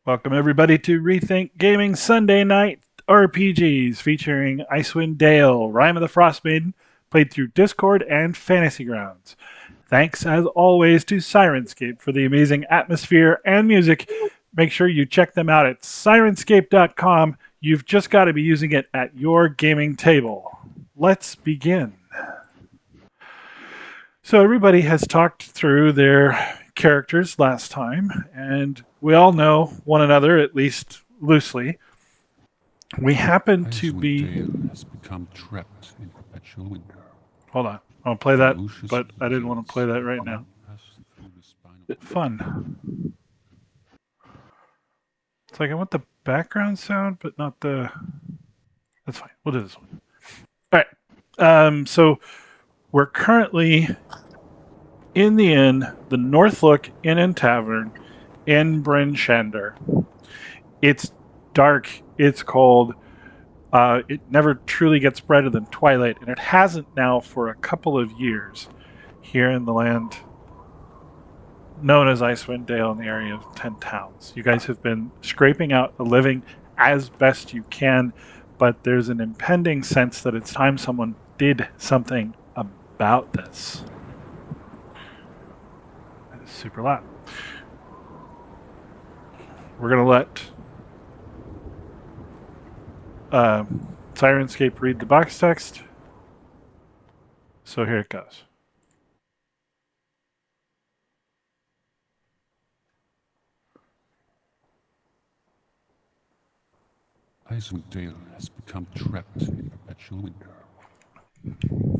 Welcome everybody to Rethink Gaming Sunday Night RPGs featuring Icewind Dale, Rime of the Frostmaiden, played through Discord and Fantasy Grounds. Thanks as always to Sirenscape for the amazing atmosphere and music. Make sure you check them out at sirenscape.com. You've just got to be using it at your gaming table. Let's begin. So everybody has talked through their characters last time, and we all know one another, at least loosely. We happen to Icewind be... Dale has become trapped in perpetual winter. Hold on. I'll play that, Ferocious but I didn't want to play that right now. pass through the spine of Fun. It's like I want the background sound, but not the... That's fine. We'll do this one. All right. So we're currently in the inn, the Northlook Inn and Tavern in Bryn Shander. It's dark. It's cold. It never truly gets brighter than twilight, and it hasn't now for a couple of years here in the land known as Icewind Dale in the area of 10 towns. You guys have been scraping out a living as best you can, but there's an impending sense that it's time someone did something about this. That is super loud. We're going to let Sirenscape read the box text. So here it goes. Icewind Dale has become trapped in perpetual winter.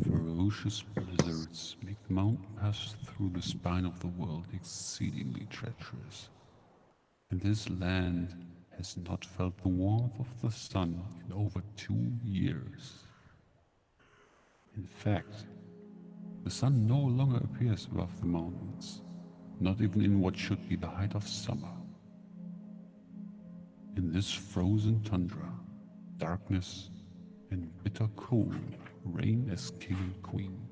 Ferocious blizzards make the mountain pass through the spine of the world exceedingly treacherous. And this land has not felt the warmth of the sun in over 2 years. In fact, the sun no longer appears above the mountains, not even in what should be the height of summer. In this frozen tundra, darkness and bitter cold reign as king and queen.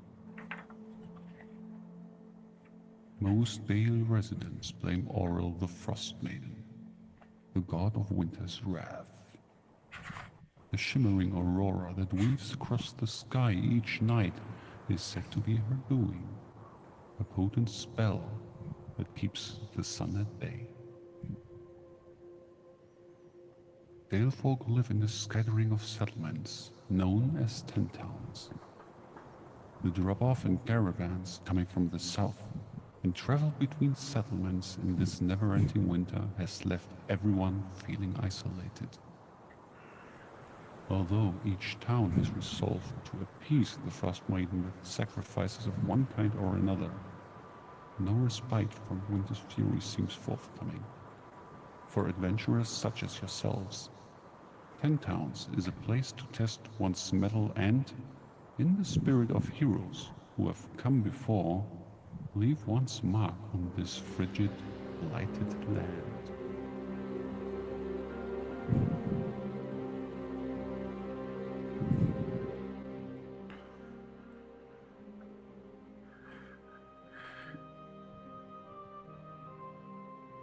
Most Dale residents blame Auril the Frostmaiden, the god of winter's wrath. The shimmering aurora that weaves across the sky each night is said to be her doing, a potent spell that keeps the sun at bay. Dale folk live in a scattering of settlements known as 10 towns. They drop off in caravans coming from the south, and travel between settlements in this never-ending winter has left everyone feeling isolated. Although each town has resolved to appease the Frostmaiden with sacrifices of one kind or another, no respite from winter's fury seems forthcoming. For adventurers such as yourselves, 10 Towns is a place to test one's mettle and, in the spirit of heroes who have come before, leave one's mark on this frigid, blighted land.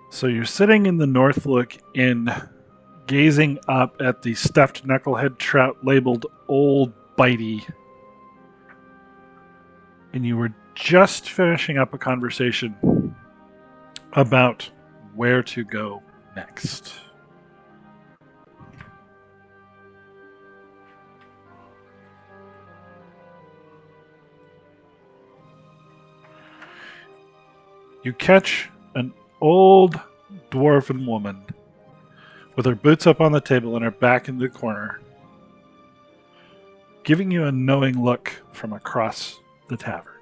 So you're sitting in the Northlook Inn, gazing up at the stuffed knucklehead trout labeled Old Bitey. And you were just finishing up a conversation about where to go next. You catch an old dwarven woman with her boots up on the table and her back in the corner, giving you a knowing look from across the tavern.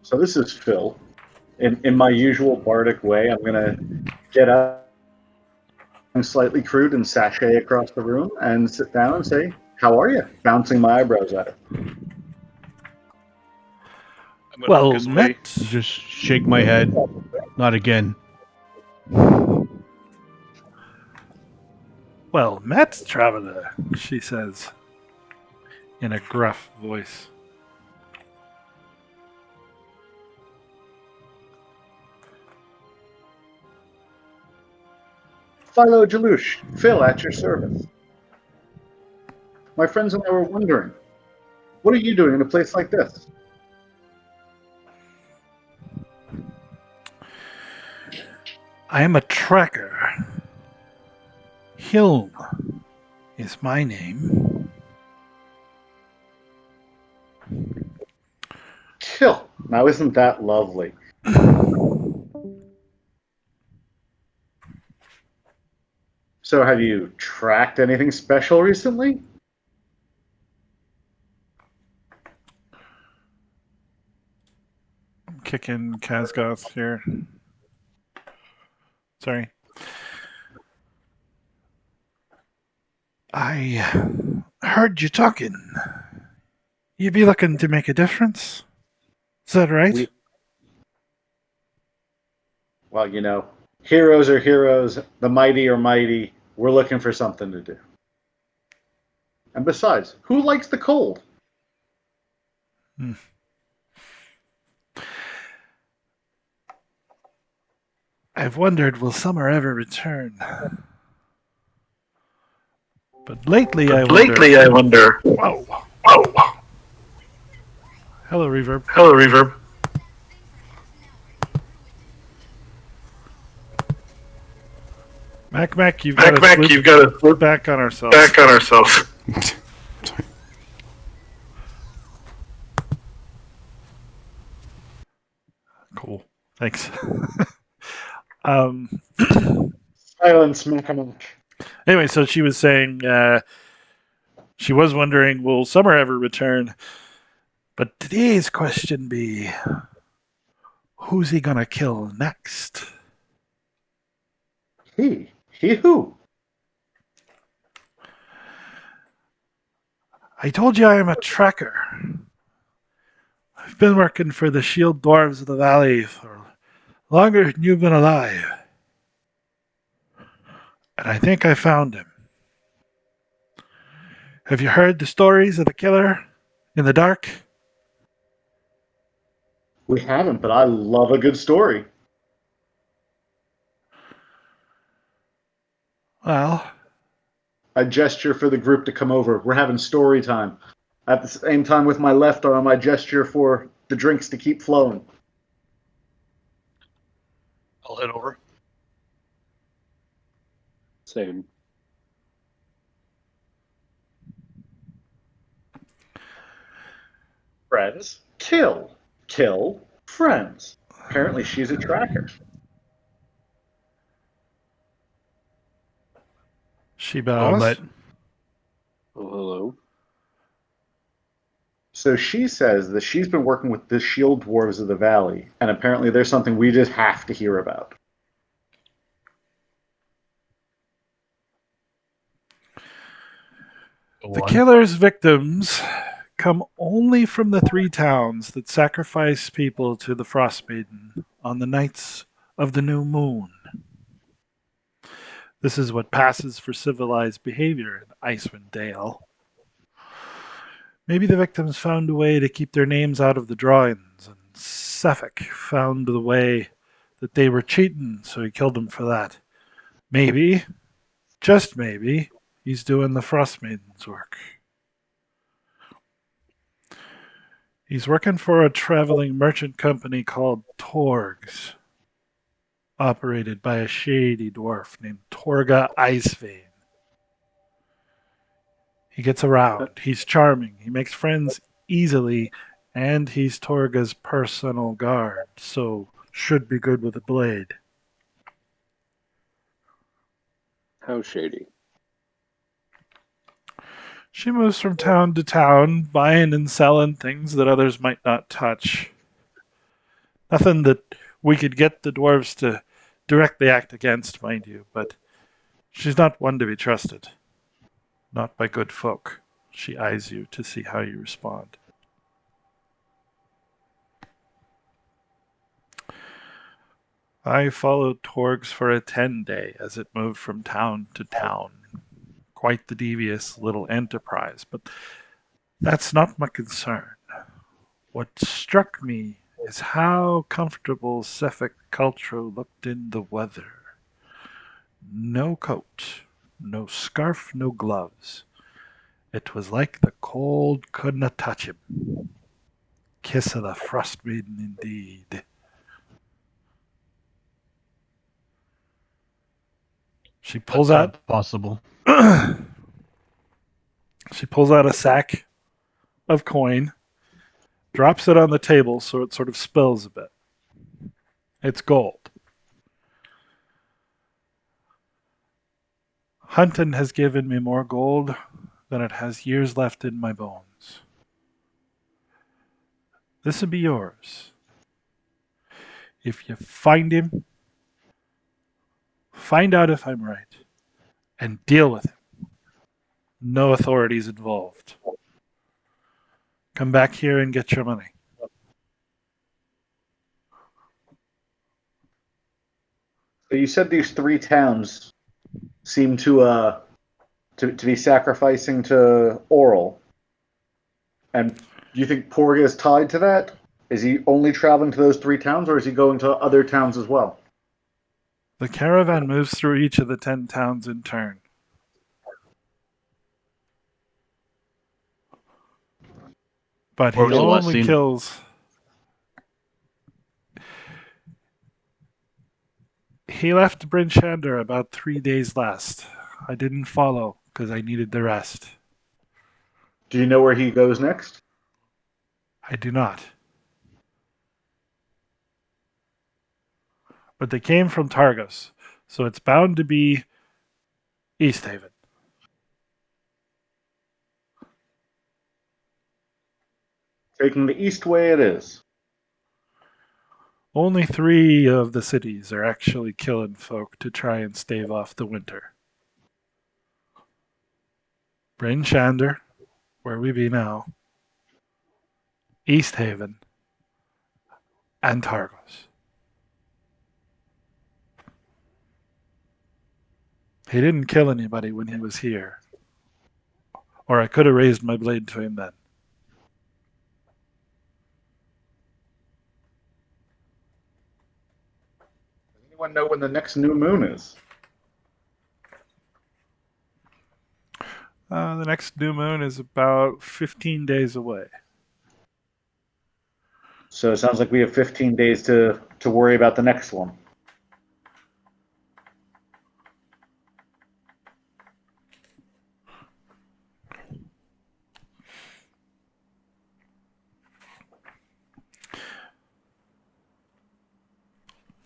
So this is Phil. In my usual bardic way, I'm going to get up, slightly crude, and sashay across the room and sit down and say, "How are you?" Bouncing my eyebrows at her. Well look his way. met. Just shake my head. Not again. Well Well met, traveler, she says in a gruff voice. Philo Jalouche, Phil at your service. My friends and I were wondering, what are you doing in a place like this? I am a tracker. Hilm is my name. Kill. Now, isn't that lovely? So, have you tracked anything special recently? I'm kicking Kazgoth here. Sorry. I heard you talking. You be looking to make a difference? Is that right? Well, heroes are heroes, the mighty are mighty. We're looking for something to do. And besides, who likes the cold? Hmm. I've wondered, will summer ever return? But lately I wonder. Whoa. Hello, reverb. Mac, you've got to flip back on ourselves. Cool. Thanks. Silence, Mackinac. Anyway, so she was saying she was wondering, will summer ever return? But today's question be, who's he gonna kill next? He who? I told you I am a tracker. I've been working for the shield dwarves of the valley for longer than you've been alive. And I think I found him. Have you heard the stories of the killer in the dark? We haven't, but I love a good story. Well, I gesture for the group to come over. We're having story time. At the same time, with my left arm, I gesture for the drinks to keep flowing. I'll head over. Same. Friends, kill, friends. Apparently, she's a tracker. she All bows. met. Oh, hello. So she says that she's been working with the shield dwarves of the valley, and apparently there's something we just have to hear about. The killer's victims come only from the 3 towns that sacrifice people to the Frostmaiden on the nights of the new moon. This is what passes for civilized behavior in Icewind Dale. Maybe the victims found a way to keep their names out of the drawings, and Suffolk found the way that they were cheating, so he killed them for that. Maybe, just maybe, he's doing the Frostmaiden's work. He's working for a traveling merchant company called Torgs, operated by a shady dwarf named Torga Icevein. He gets around. He's charming. He makes friends easily, and he's Torga's personal guard, so should be good with a blade. How shady. She moves from town to town, buying and selling things that others might not touch. Nothing that we could get the dwarves to directly act against, mind you, but she's not one to be trusted. Not by good folk. She eyes you to see how you respond. I followed Torgs for a 10-day as it moved from town to town. quite the devious little enterprise, but that's not my concern. What struck me is how comfortable Suffolk Cultro looked in the weather. No coat, no scarf, no gloves. It was like the cold couldna touch him. Kiss of the Frostmaiden indeed. She pulls That's out not possible. she pulls out a sack of coin, drops it on the table so it sort of spills a bit. It's gold. Hunting has given me more gold than it has years left in my bones. This'll be yours. If you find him, find out if I'm right, and deal with him. No authorities involved. Come back here and get your money. So you said these three towns seem to be sacrificing to Oral, and do you think Porga is tied to that? Is he only traveling to those three towns, or is he going to other towns as well? The caravan moves through each of the 10 towns in turn. But he Or was last only seen. kills. He left Bryn Shander about 3 days last. I didn't follow because I needed the rest. Do you know where he goes next? I do not. But they came from Targos, so it's bound to be East Haven. Taking the east way it is. Only 3 of the cities are actually killing folk to try and stave off the winter. Bryn Shander, where we be now, East Haven, and Targos. He didn't kill anybody when he was here. Or I could have raised my blade to him then. Does anyone know when the next new moon is? The next new moon is about 15 days away. So it sounds like we have 15 days to worry about the next one.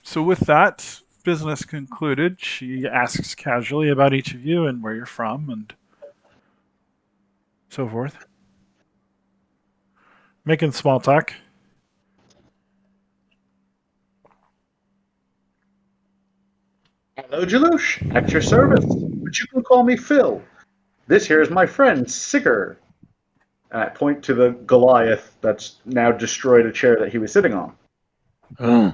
So with that, business concluded. She asks casually about each of you and where you're from and so forth. Making small talk. Hello, Jalush. At your service. But you can call me Phil. This here is my friend, Sigger. And I point to the Goliath that's now destroyed a chair that he was sitting on. Oh.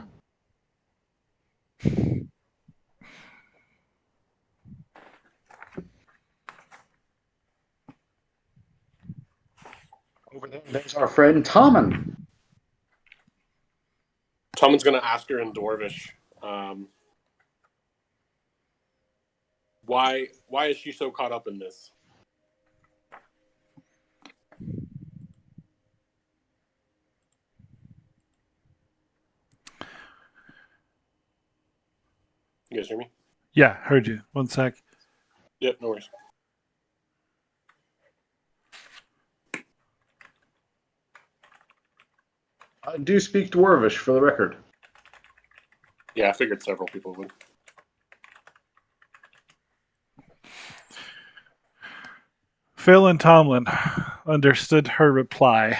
Over there's our friend Tommen. Tommen's going to ask her in Dwarvish, why is she so caught up in this? You guys hear me? Yeah, heard you. One sec. Yep, no worries. I do speak Dwarvish, for the record. Yeah, I figured several people would. Phil and Tomlin understood her reply.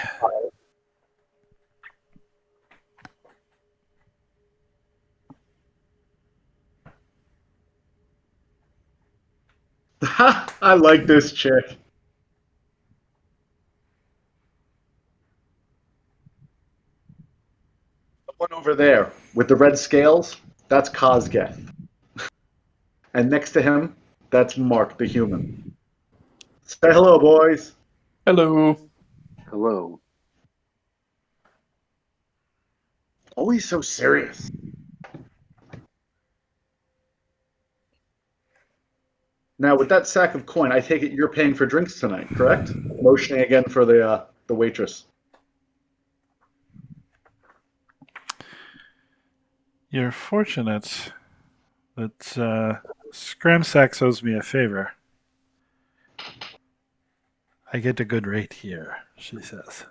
I like this chick. The one over there with the red scales, that's Kozgeth. And next to him, that's Mark the human. Say hello, boys. Hello. Hello. Always so serious. Now, with that sack of coin, I take it you're paying for drinks tonight, correct? Motioning again for the waitress. You're fortunate that Scramsax owes me a favor. I get a good rate here, she says.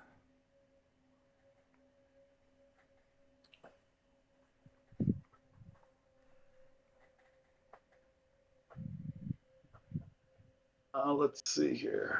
Let's see here.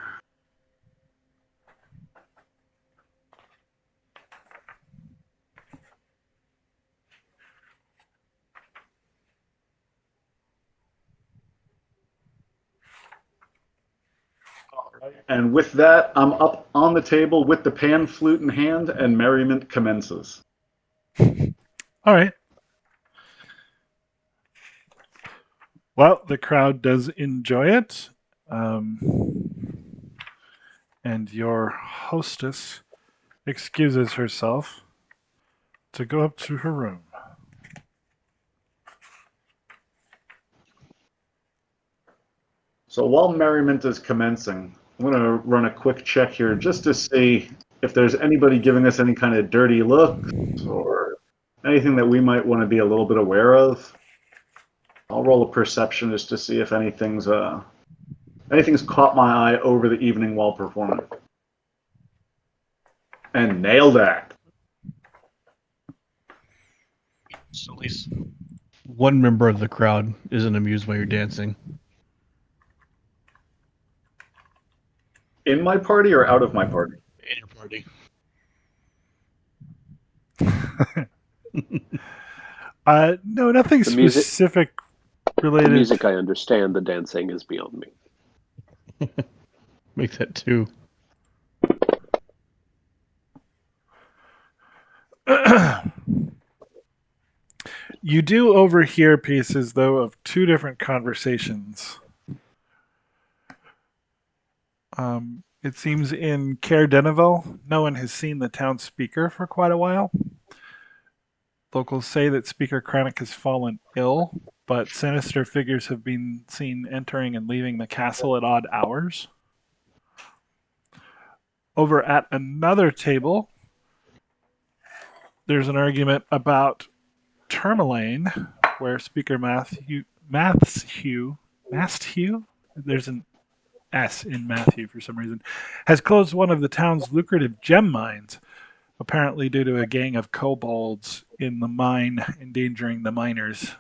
And with that, I'm up on the table with the pan flute in hand, and merriment commences. All right. Well, the crowd does enjoy it. And your hostess excuses herself to go up to her room. So while merriment is commencing, I'm going to run a quick check here just to see if there's anybody giving us any kind of dirty looks or anything that we might want to be a little bit aware of. I'll roll a perception just to see if anything's caught my eye over the evening while performing. And nailed that. So at least one member of the crowd isn't amused by your dancing. In my party or out of my party? In your party. No, nothing The music- specific The related. music I understand, the dancing is beyond me. Make that two. You do overhear pieces, though, of two different conversations. It seems in Caer Deneville, no one has seen the town speaker for quite a while. Locals say that Speaker Chronic has fallen ill, but sinister figures have been seen entering and leaving the castle at odd hours. Over at another table, there's an argument about Tourmaline, where Speaker Masthew, there's an S in Matthew for some reason, has closed one of the town's lucrative gem mines, apparently due to a gang of kobolds in the mine endangering the miners.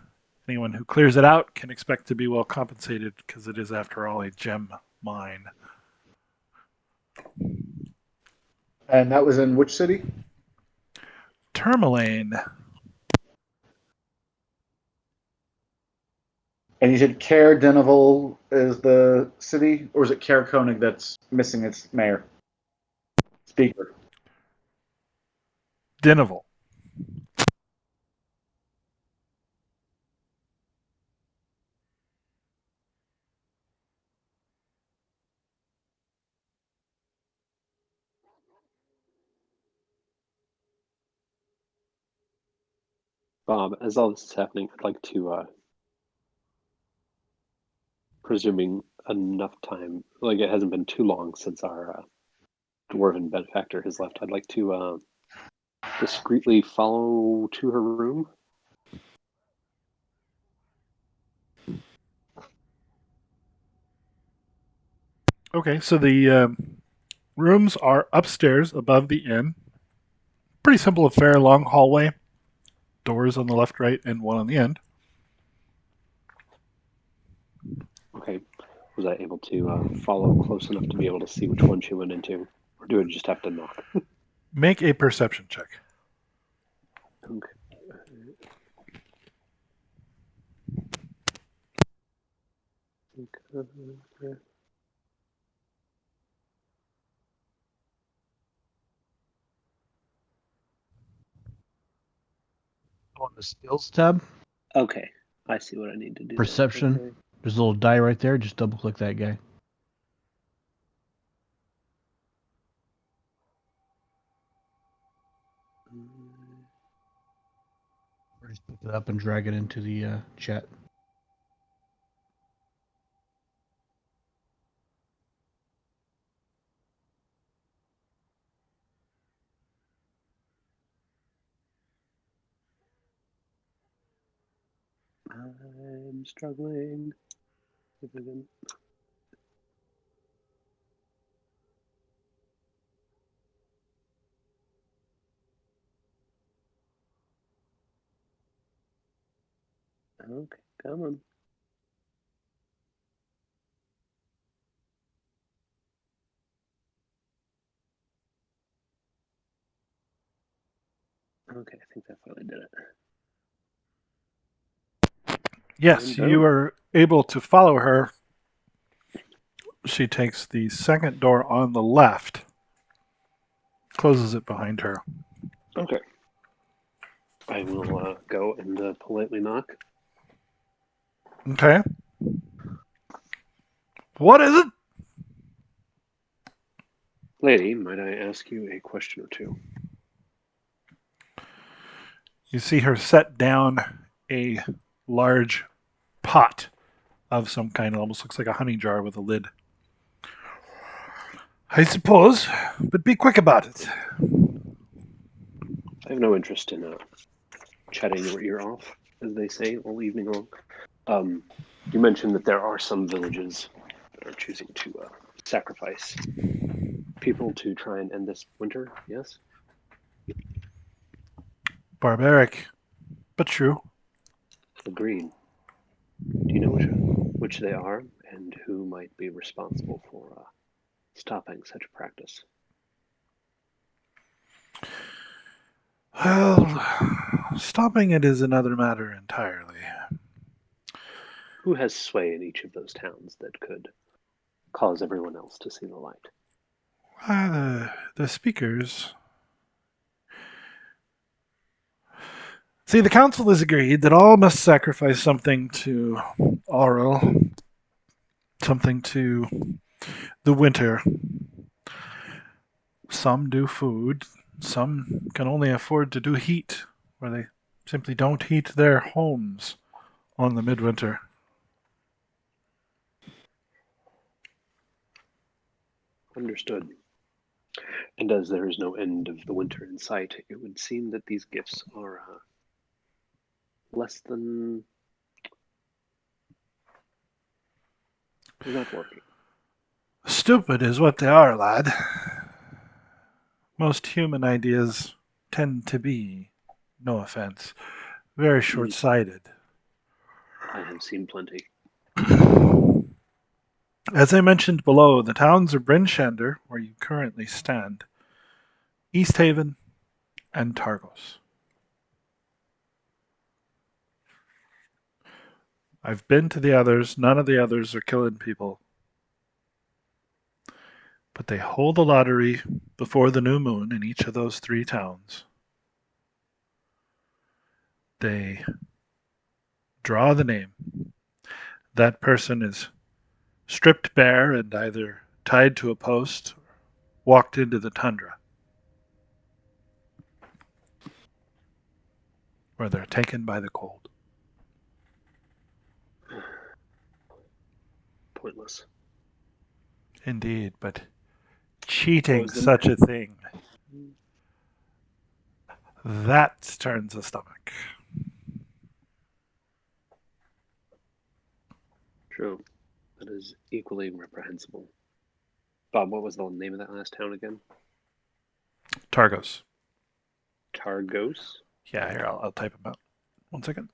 Anyone who clears it out can expect to be well compensated because it is, after all, a gem mine. And that was in which city? Tourmaline. And you said Caer Deneville is the city, or is it Caer Konig that's missing its mayor? Speaker. Deneville. Bob, as all this is happening, I'd like to, presuming enough time, like it hasn't been too long since our dwarven benefactor has left, I'd like to discreetly follow to her room. Okay, so the rooms are upstairs above the inn. Pretty simple affair, long hallway, doors on the left, right, and one on the end. Okay. Was I able to follow close enough to be able to see which one she went into? Or do I just have to knock? Make a perception check. Okay. On the skills tab, Okay. I see what I need to do. perception. Okay. There's a little die right there. Just double click that guy. it up and drag it into the chat. I'm struggling. Okay, come on. Okay, I think that finally did it. Yes, And you boom. are able to follow her. She takes the second door on the left, closes it behind her. Okay. I will go and politely knock. Okay. What is it? Lady, might I ask you a question or two? You see her set down a large pot of some kind. It almost looks like a honey jar with a lid. I suppose, but be quick about it. I have no interest in chatting your ear off, as they say, all evening long. You mentioned that there are some villages that are choosing to sacrifice people to try and end this winter, yes? Barbaric, but true. Agreed. Do you know which they are and who might be responsible for stopping such a practice? Well, stopping it is another matter entirely. Who has sway in each of those towns that could cause everyone else to see the light? The speakers. See, the council has agreed that all must sacrifice something to Auril, something to the winter. Some do food, some can only afford to do heat, where they simply don't heat their homes on the midwinter. Understood. And as there is no end of the winter in sight, it would seem that these gifts are less than. They're not working. Stupid is what they are, lad. Most human ideas tend to be, no offense, very short sighted. I have seen plenty. As I mentioned below, the towns of Brynshender, where you currently stand, East Haven, and Targos. I've been to the others. None of the others are killing people. But they hold a lottery before the new moon in each of those three towns. They draw the name. That person is stripped bare and either tied to a post or walked into the tundra, where they're taken by the cold. Pointless. Indeed, but What cheating was the such a thing, that turns a stomach. True. That is equally reprehensible. Bob, what was the name of that last town again? Targos. Targos? Yeah, here, I'll type them out. 1 second.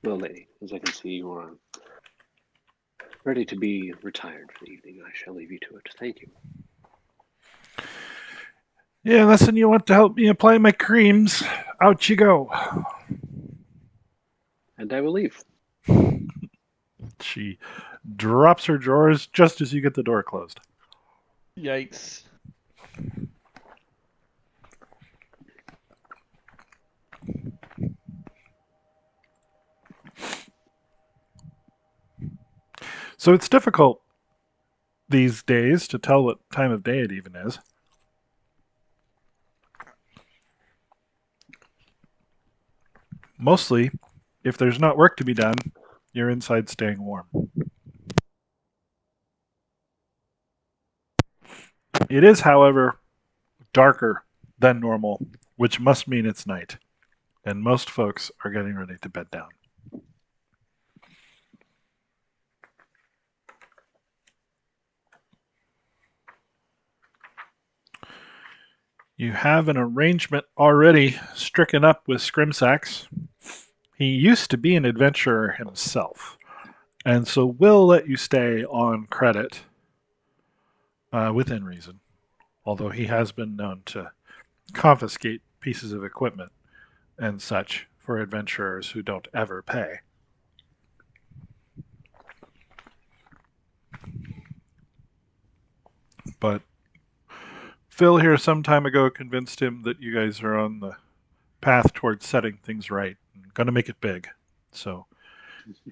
Well, lady, as I can see, you are ready to be retired for the evening. I shall leave you to it. Thank you. Yeah, listen, you want to help me apply my creams? Out you go. And I will leave. She drops her drawers just as you get the door closed. Yikes. So it's difficult these days to tell what time of day it even is. Mostly, if there's not work to be done, you're inside staying warm. It is, however, darker than normal, which must mean it's night, and most folks are getting ready to bed down. You have an arrangement already stricken up with Scrimsax. He used to be an adventurer himself, and so will let you stay on credit within reason, although he has been known to confiscate pieces of equipment and such for adventurers who don't ever pay. But Phil here some time ago convinced him that you guys are on the path towards setting things right and going to make it big. So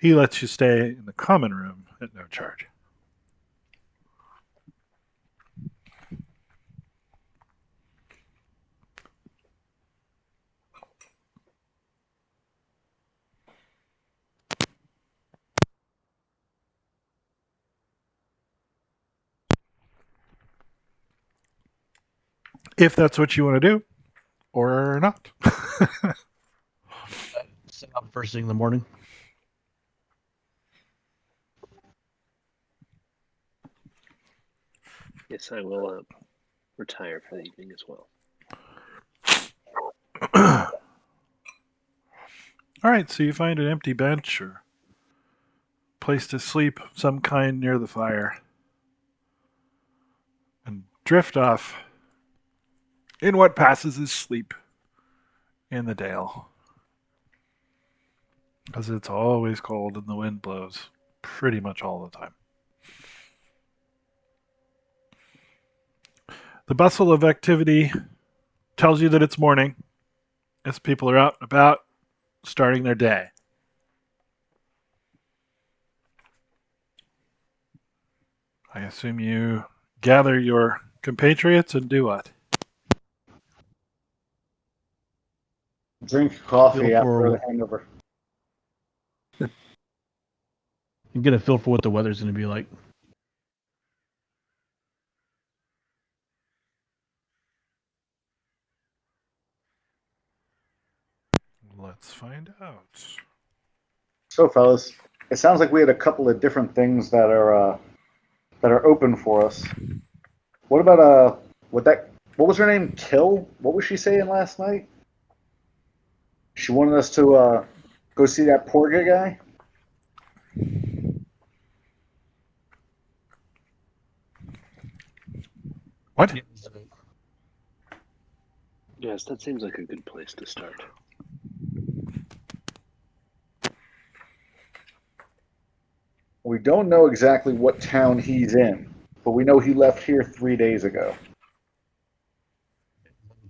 he lets you stay in the common room at no charge. If that's what you want to do, or not. Set up first thing in the morning. Yes, I will retire for the evening as well. All right, so you find an empty bench or place to sleep of some kind near the fire and drift off in what passes as sleep in the dale. Because it's always cold and the wind blows pretty much all the time. The bustle of activity tells you that it's morning as people are out and about starting their day. I assume you gather your compatriots and do what? Drink coffee Feel after for- the hangover. And get a feel for what the weather's going to be like. Let's find out. So, fellas, it sounds like we had a couple of different things that are open for us. What about what was her name? Kill? What was she saying last night? She wanted us to go see that Porga guy. What? Yes, that seems like a good place to start. We don't know exactly what town he's in, but we know he left here 3 days ago.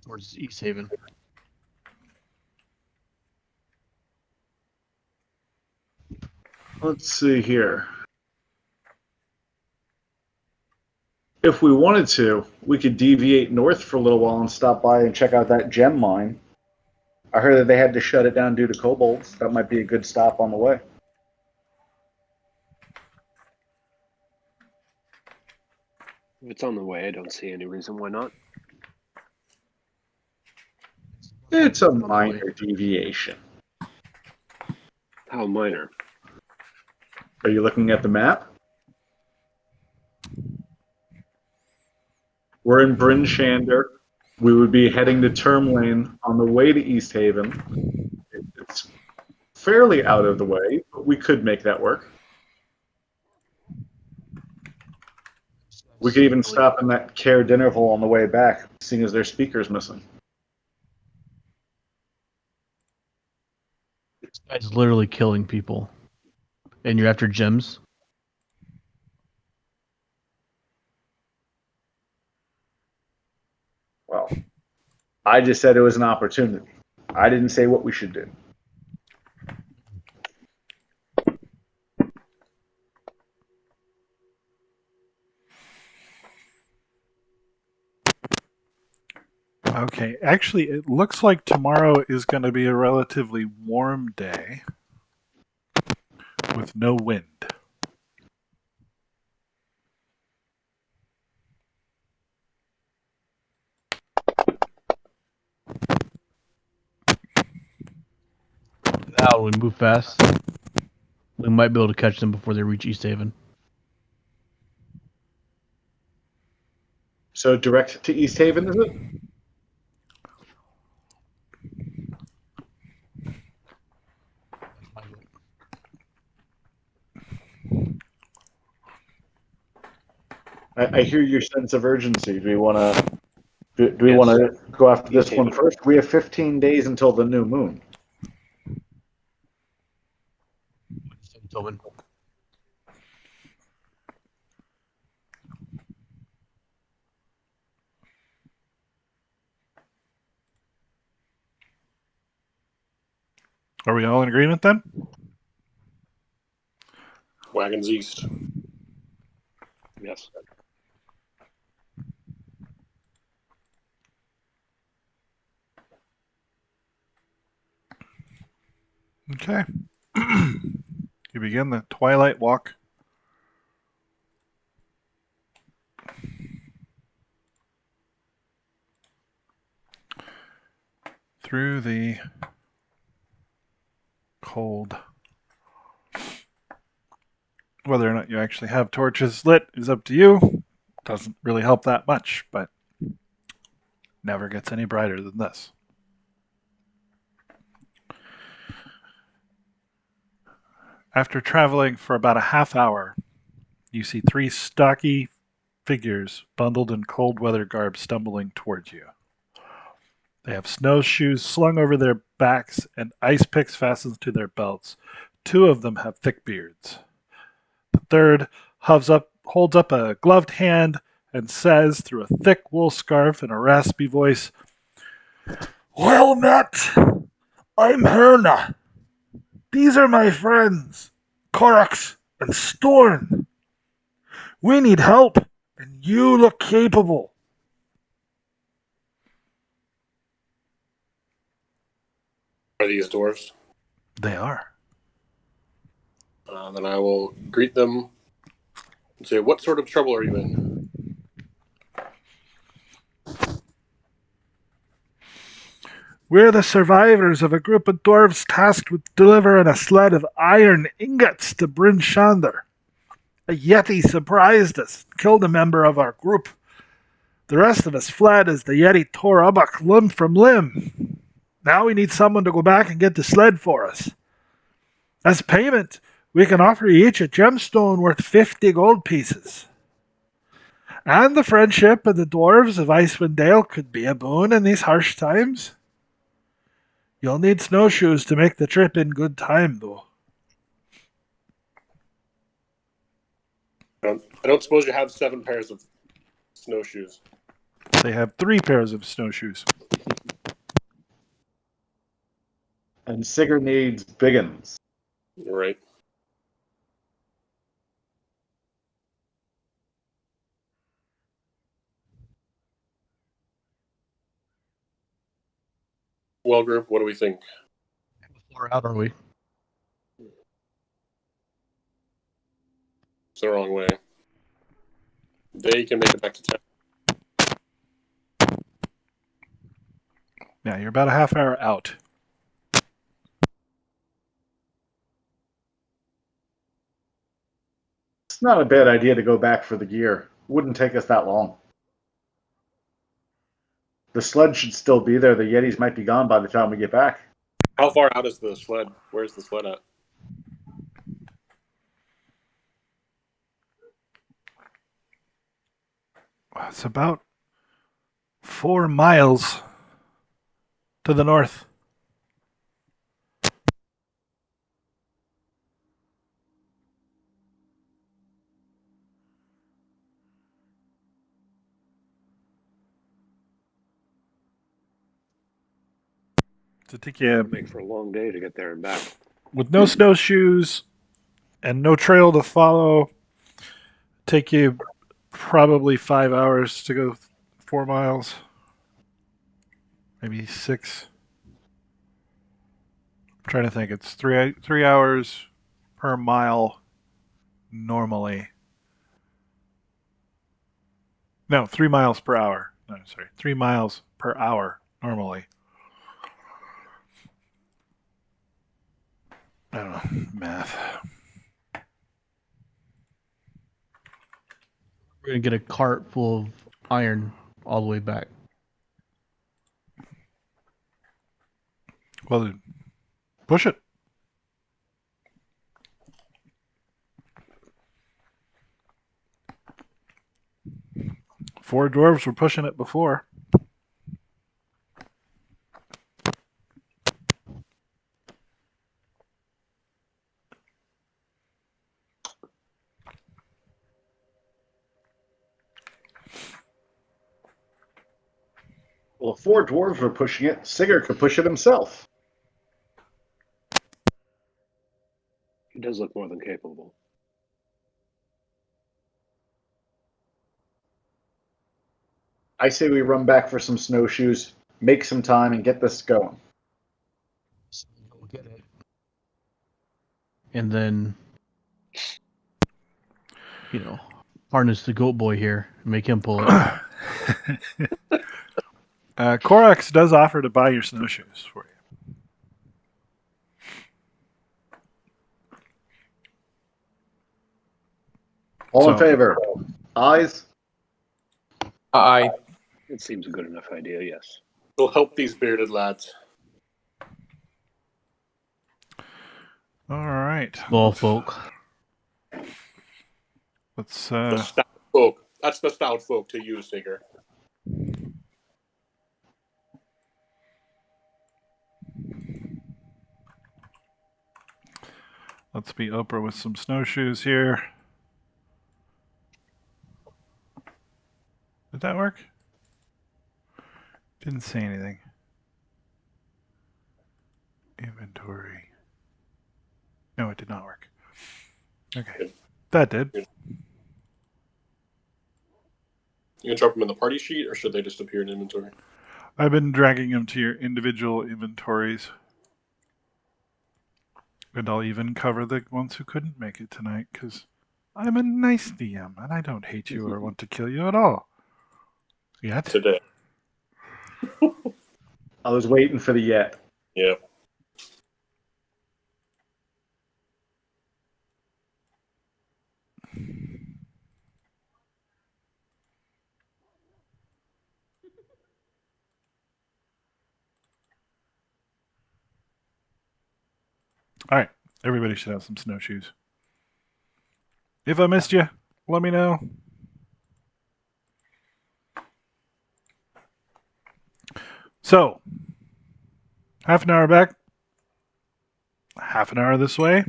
Towards East Haven. Let's see here. If we wanted to, we could deviate north for a little while and stop by and check out that gem mine. I heard that they had to shut it down due to kobolds. That might be a good stop on the way. If it's on the way, I don't see any reason why not. It's a On the way. minor deviation. How minor? Are you looking at the map? We're in Bryn Shander. We would be heading to Termlane on the way to East Haven. It's fairly out of the way, but we could make that work. We could even stop in that Care Dinnerville on the way back, seeing as their speaker's missing. This guy's literally killing people. And you're after gems? Well, I just said it was an opportunity. I didn't say what we should do. Okay, actually, it looks like tomorrow is going to be a relatively warm day with no wind. Now we move fast. We might be able to catch them before they reach East Haven. So direct to East Haven, is it? I hear your sense of urgency. Do we want to? Do we Yes. want to go after East this one Haven. first? We have 15 days until the new moon. Tobin. Are we all in agreement then? Wagons east. Yes. Okay. You begin the twilight walk through the cold. Whether or not you actually have torches lit is up to you. Doesn't really help that much, but never gets any brighter than this. After traveling for about a half hour, you see three stocky figures bundled in cold weather garb stumbling towards you. They have snowshoes slung over their backs and ice picks fastened to their belts. Two of them have thick beards. The third holds up a gloved hand and says through a thick wool scarf in a raspy voice, "Well met! I'm Herna. These are my friends, Korax and Storn. We need help, and you look capable." Are these dwarves? They are. Then I will greet them and say, "What sort of trouble are you in?" We're the survivors of a group of dwarves tasked with delivering a sled of iron ingots to Bryn Shander. A yeti surprised us, killed a member of our group. The rest of us fled as the yeti tore Ubbuck limb from limb. Now we need someone to go back and get the sled for us. As payment, we can offer you each a gemstone worth 50 gold pieces. And the friendship of the dwarves of Icewind Dale could be a boon in these harsh times. You'll need snowshoes to make the trip in good time, though. I don't suppose you have 7 pairs of snowshoes. They have 3 pairs of snowshoes. And Sigurd needs biggins. You're right. Well, group, what do we think? Far out are we? It's the wrong way. They can make it back to town. Yeah, you're about a half hour out. It's not a bad idea to go back for the gear. Wouldn't take us that long. The sled should still be there. The Yetis might be gone by the time we get back. How far out is the sled? Where's the sled at? It's about 4 miles to the north. To take you It'll make for a long day to get there and back. with no snowshoes and no trail to follow. Take you probably 5 hours to go 4 miles. maybe 6. I'm trying to think. It's 3 hours per mile normally. No, 3 miles per hour. No, sorry, 3 miles per hour normally. I don't know, math. We're gonna get a cart full of iron all the way back. Well, then, push it. Four dwarves were pushing it before. Well, if 4 dwarves were pushing it, Sigurd could push it himself. He does look more than capable. I say we run back for some snowshoes, make some time, and get this going. So we'll get it. And then, harness the goat boy here and make him pull it. Korax does offer to buy your snowshoes for you. All in So- favor? Ayes? Aye. It seems a good enough idea, yes. We'll help these bearded lads. All right. Small folk. Let's The stout folk. That's the stout folk to you, Sigurd. let's be Oprah with some snowshoes here. Did that work? Didn't say anything. Inventory. No, it did not work. Okay. Good. That did. Good. You gonna drop them in the party sheet, or should they just appear in inventory? I've been dragging them to your individual inventories. And I'll even cover the ones who couldn't make it tonight, because I'm a nice DM, and I don't hate you or want to kill you at all. Yet. Today. I was waiting for the yet. Yeah. All right. Everybody should have some snowshoes. If I missed you, let me know. So, half an hour back, half an hour this way.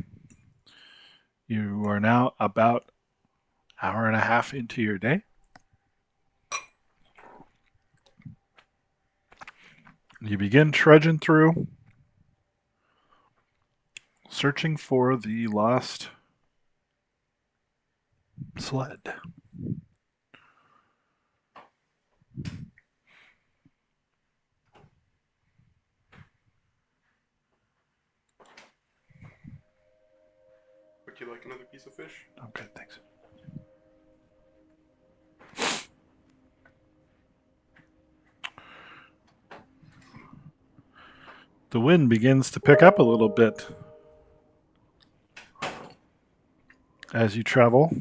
You are now about hour and a half into your day. You begin trudging through, searching for the lost sled. Would you like another piece of fish? Okay, thanks. The wind begins to pick up a little bit as you travel.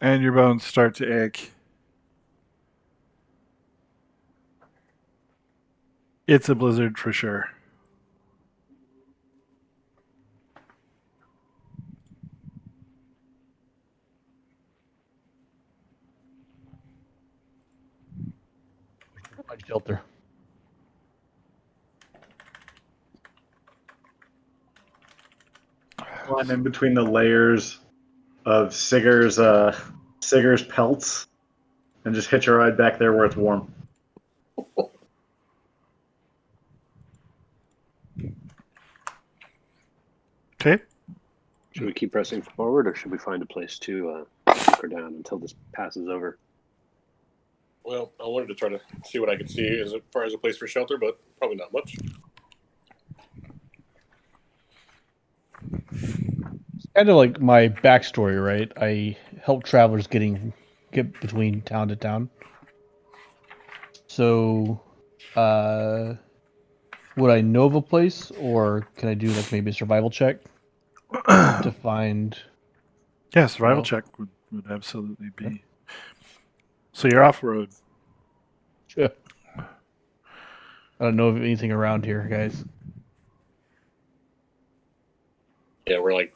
And your bones start to ache. It's a blizzard for sure. Find shelter. Climb in between the layers of Sigur's pelts and just hitch a ride back there where it's warm. Okay. Should we keep pressing forward, or should we find a place to hunker down until this passes over. Well, I wanted to try to see what I could see as far as a place for shelter, but probably not much. Kind of like my backstory, right? I help travelers get between town to town. So, would I know of a place, or can I do like maybe a survival check to find? Yeah, survival No. check would absolutely be. So you're off road. I don't know of anything around here, guys. Yeah, we're like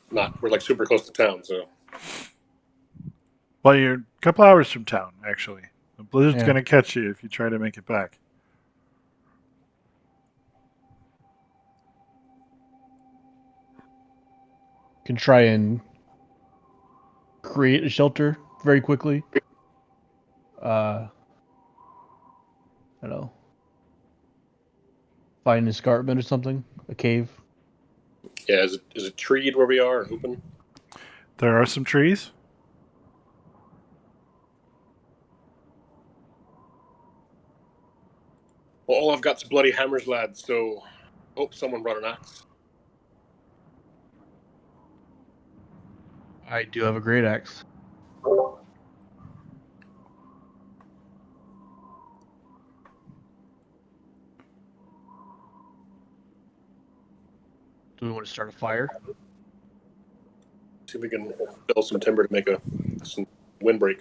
super close to town, so Well, you're a couple hours from town, actually. The blizzard's Yeah. going to catch you if you try to make it back. Can try and create a shelter very quickly. I don't know. Find an escarpment or something, a cave. yeah. Is it treed where we are, or open? There are some trees. Well, all I've got's bloody hammers, lads. So hope someone brought an axe. I do have a great axe. Do we want to start a fire? See if we can build some timber to make some windbreak.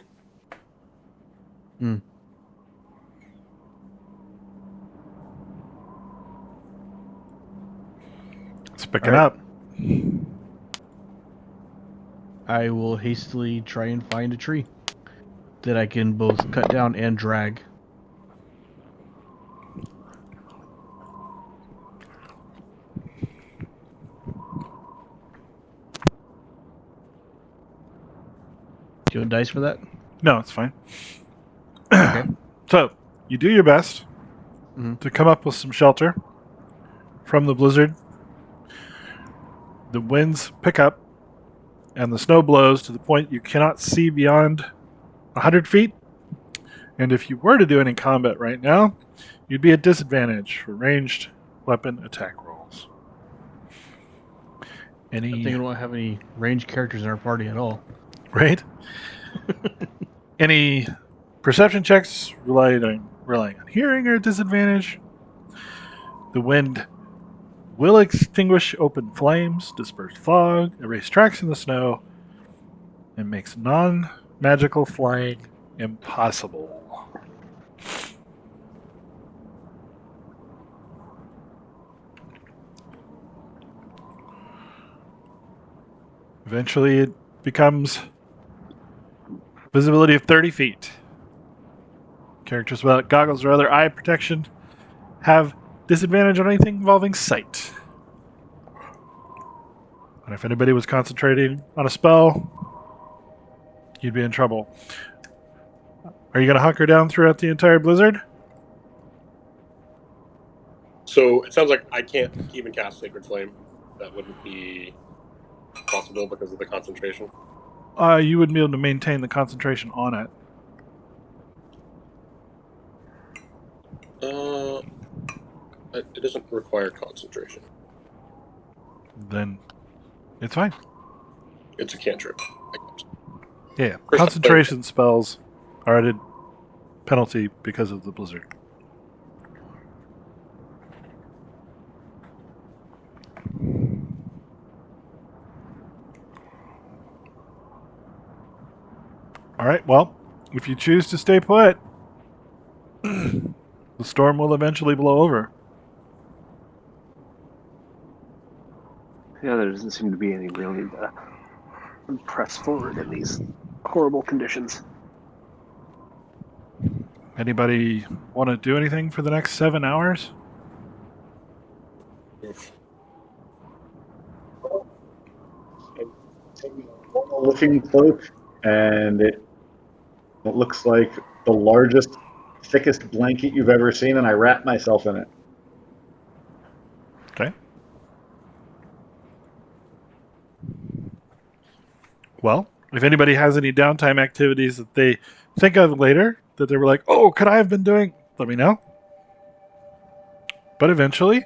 It's picking All right. up. I will hastily try and find a tree that I can both cut down and drag. Do you want dice for that? No, it's fine. Okay. So you do your best Mhm. to come up with some shelter from the blizzard. The winds pick up and the snow blows to the point you cannot see beyond 100 feet. And if you were to do any combat right now, you'd be at disadvantage for ranged weapon attack rolls. I think we don't have any ranged characters in our party at all. Right? Any perception checks relying on hearing are at disadvantage. The wind will extinguish open flames, disperse fog, erase tracks in the snow, and makes non-magical flying impossible. Eventually, it becomes visibility of 30 feet. Characters without goggles or other eye protection have disadvantage on anything involving sight. And if anybody was concentrating on a spell, you'd be in trouble. Are you going to hunker down throughout the entire blizzard? So it sounds like I can't even cast Sacred Flame. That wouldn't be possible because of the concentration. You wouldn't be able to maintain the concentration on it. It doesn't require concentration. Then it's fine. It's a cantrip. Yeah, concentration spells are at a penalty because of the blizzard. All right, well, if you choose to stay put, the storm will eventually blow over. Yeah, there doesn't seem to be any real need to press forward in these horrible conditions. Anybody want to do anything for the next 7 hours? Looking cloak, and it looks like the largest, thickest blanket you've ever seen, and I wrap myself in it. Okay. Well, If anybody has any downtime activities that they think of later, that they were like, oh, could I have been doing? Let me know. But eventually,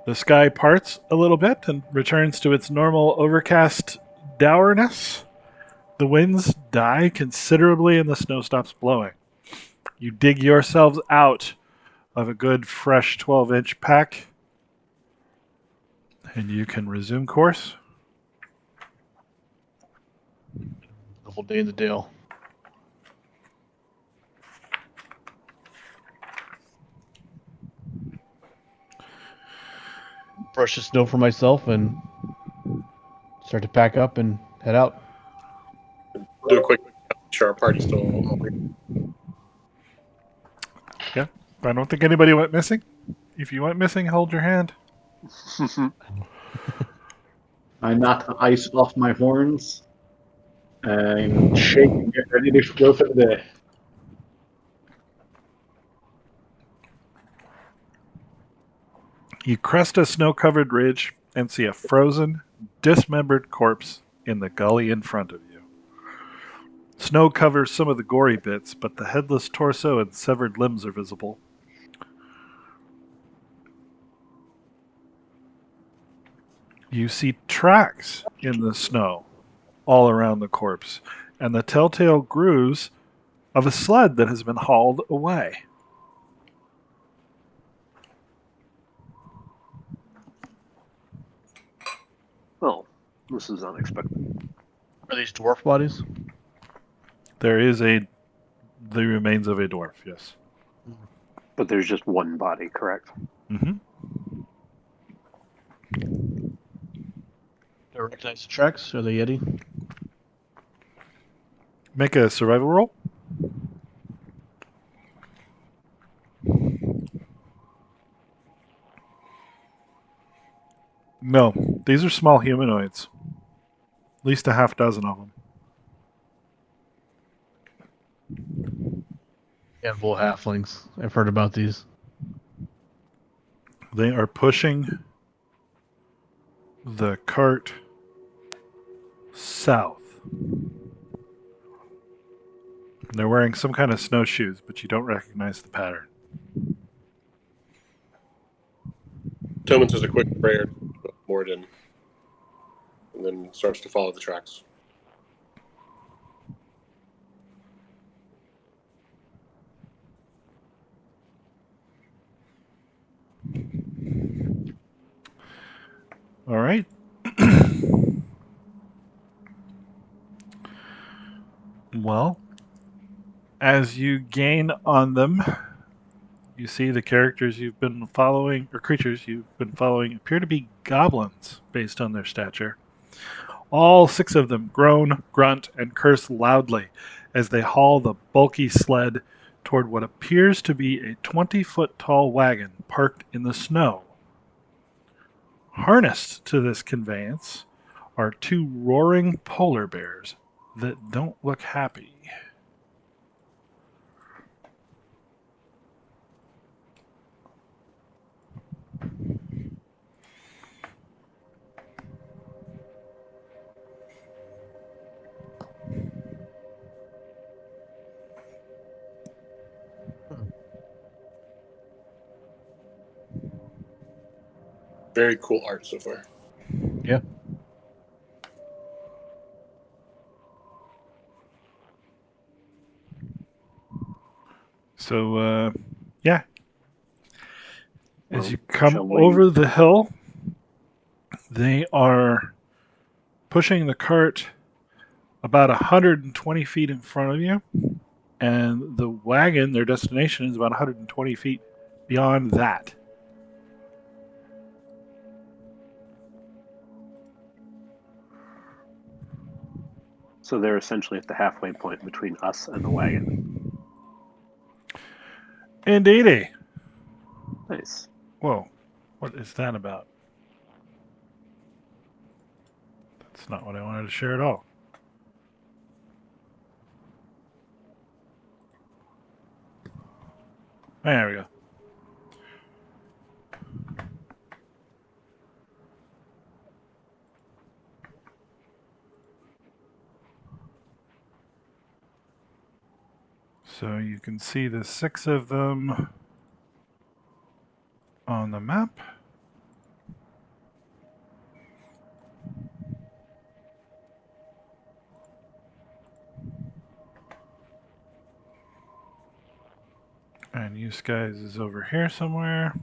the sky parts a little bit and returns to its normal overcast dourness. The winds die considerably and the snow stops blowing. You dig yourselves out of a good fresh 12-inch pack and you can resume course. Beautiful day in the Dale. Brush the snow for myself and start to pack up and head out. Do a quick sure our party's still. Yeah, I don't think anybody went missing. If you went missing, hold your hand. I knock the ice off my horns and shake and get ready to go for the day. You crest a snow-covered ridge and see a frozen, dismembered corpse in the gully in front of you. Snow covers some of the gory bits, but the headless torso and severed limbs are visible. You see tracks in the snow all around the corpse, and the telltale grooves of a sled that has been hauled away. Well, this is unexpected. Are these dwarf bodies? There is the remains of a dwarf, yes. But there's just one body, correct? Mm-hmm. Do I recognize the tracks? Are they Yeti? Make a survival roll. No, these are small humanoids. At least a half dozen of them. Handful of halflings. I've heard about these. They are pushing the cart south. They're wearing some kind of snowshoes, but you don't recognize the pattern. Tillman says a quick prayer to Morden, and then starts to follow the tracks. All right. Well, as you gain on them, you see the characters you've been following, or creatures you've been following, appear to be goblins based on their stature. All 6 of them groan, grunt, and curse loudly as they haul the bulky sled toward what appears to be a 20-foot tall wagon parked in the snow. Harnessed to this conveyance are 2 roaring polar bears that don't look happy. Very cool art so far. Yeah. So, yeah. As Well, you come shall we- over the hill, they are pushing the cart about 120 feet in front of you, and the wagon, their destination, is about 120 feet beyond that. So they're essentially at the halfway point between us and the wagon. Indeedy. Nice. Whoa, what is that about? That's not what I wanted to share at all. There we go. So you can see the 6 of them on the map. And you guys is over here somewhere.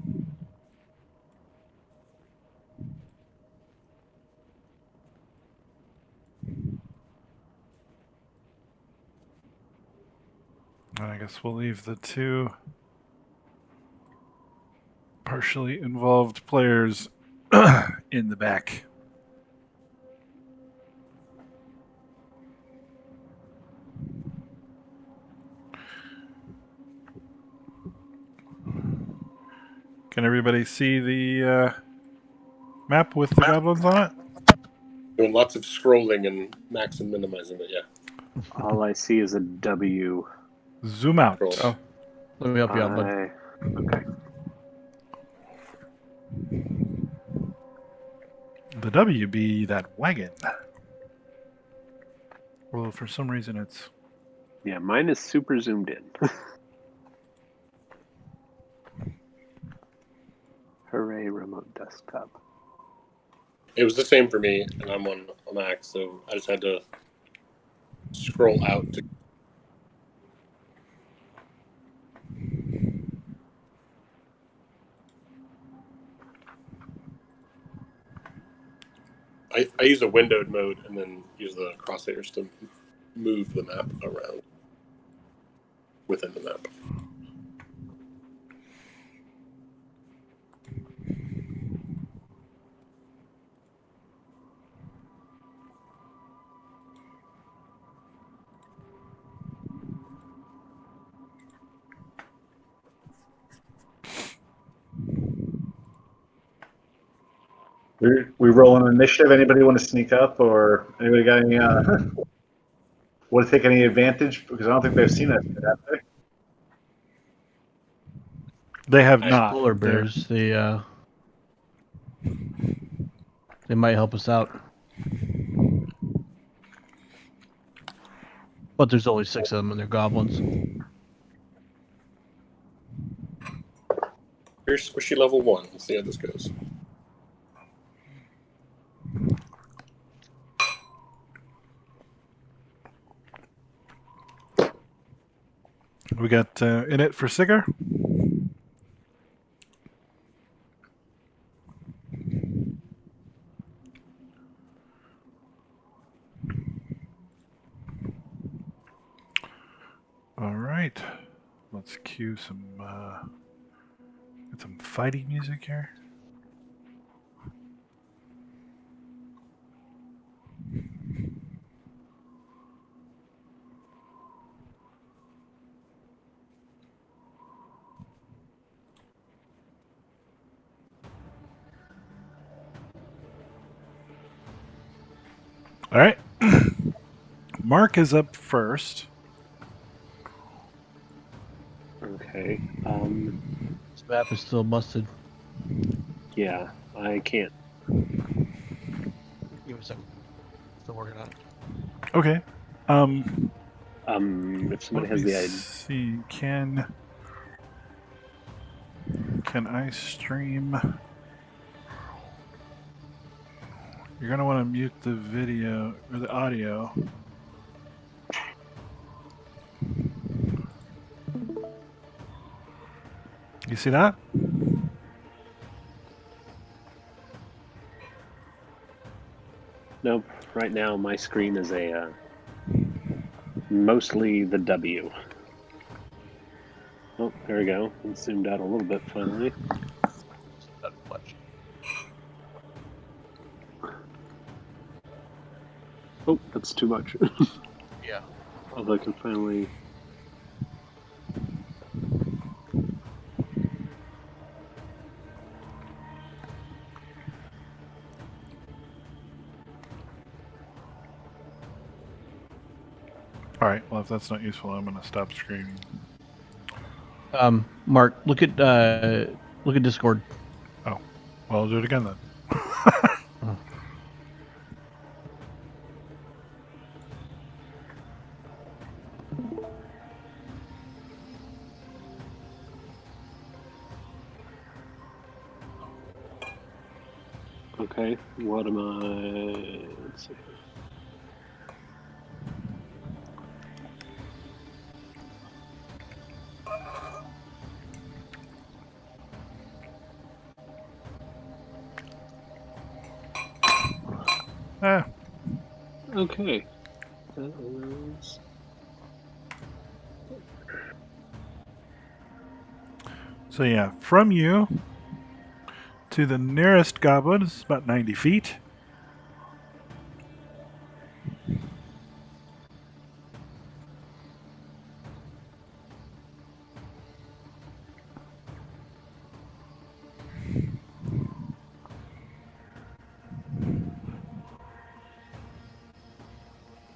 And I guess we'll leave the 2 partially involved players in the back. Can everybody see the map with the goblins on it? Doing lots of scrolling and max and minimizing, but yeah. All I see is a W. Zoom out. Scroll. Oh. Let me help you out, bud. Okay. The W be that wagon. Well, for some reason it's... Yeah, mine is super zoomed in. Hooray, remote desktop. It was the same for me, and I'm on a Mac, so I just had to scroll out to. I use a windowed mode and then use the crosshairs to move the map around within the map. We roll an initiative. Anybody want to sneak up, or anybody got any? Want to take any advantage? Because I don't think they've seen us yet, have they? They have not. Polar They're- bears, they might help us out. But there's only 6 of them and they're goblins. Here's squishy level 1. Let's see how this goes. We got in it for Sigger. All right, let's cue some get some fighting music here. All right, Mark is up first. Okay. This map is still busted. Yeah, I can't. Give me a second. Still working on it. Okay. If somebody Let has me the ID. see. Can I stream? You're gonna want to mute the video or the audio. You see that? Nope. Right now, my screen is a mostly the W. Oh, there we go. It zoomed out a little bit finally. Not much. Oh, that's too much. Yeah. Although I can finally. All right. Well, if that's not useful, I'm gonna stop streaming. Mark, look at Discord. Oh, well, I'll do it again then. Okay, what am I... Let's see. Ah, Okay. That is... so yeah, from you to the nearest goblin is about 90 feet.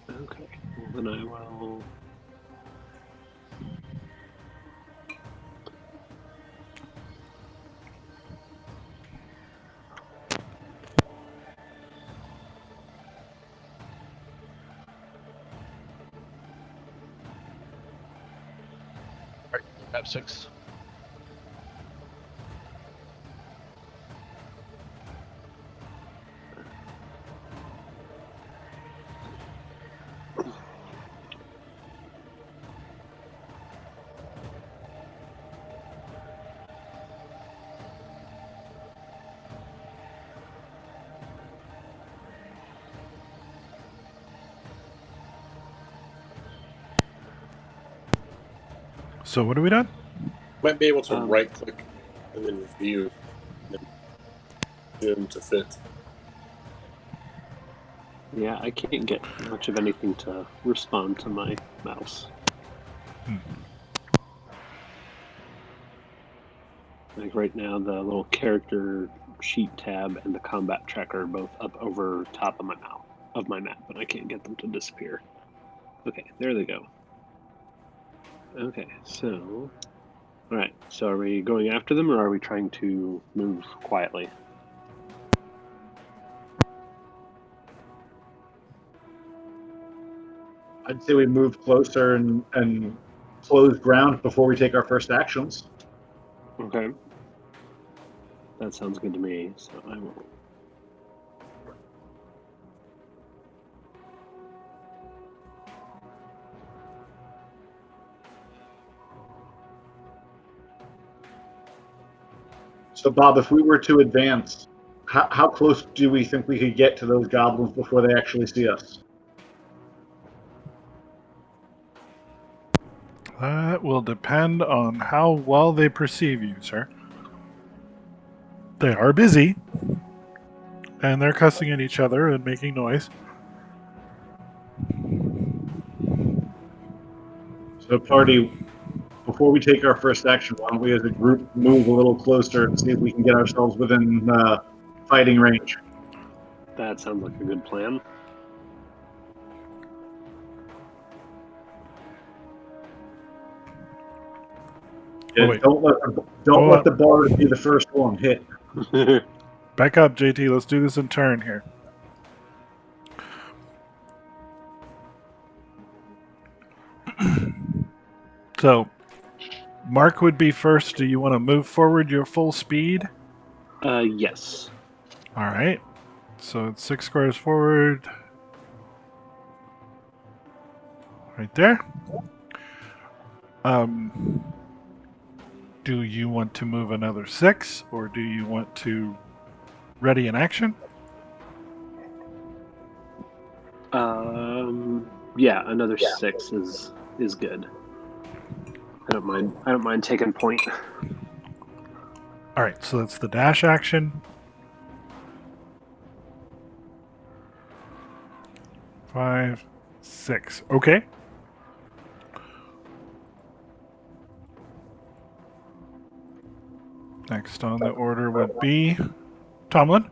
Okay, well then I will... Map 6. So what have we done? Might be able to Um, right click and then view and then zoom to fit. Yeah, I can't get much of anything to respond to my mouse. Like right now, the little character sheet tab and the combat tracker are both up over top of my map, but I can't get them to disappear. Okay, there they go. Okay, so... Alright, so are we going after them, or are we trying to move quietly? I'd say we move closer and close ground before we take our first actions. Okay. That sounds good to me, so I will... So, Bob, if we were to advance, how close do we think we could get to those goblins before they actually see us? That will depend on how well they perceive you, sir. They are busy, and they're cussing at each other and making noise. So, party, before we take our first action, why don't we as a group move a little closer and see if we can get ourselves within fighting range? That sounds like a good plan. Yeah, wait. don't let the bard be the first one hit. Back up, JT. Let's do this in turn here. So, Mark would be first. Do you want to move forward your full speed? Yes. All right. So it's 6 squares forward. Right there. Do you want to move another 6, or do you want to ready an action? Yeah, another 6 is good. I don't mind taking point. All right, so that's the dash action. 5, 6. Okay. Next on the order would be Tomlin.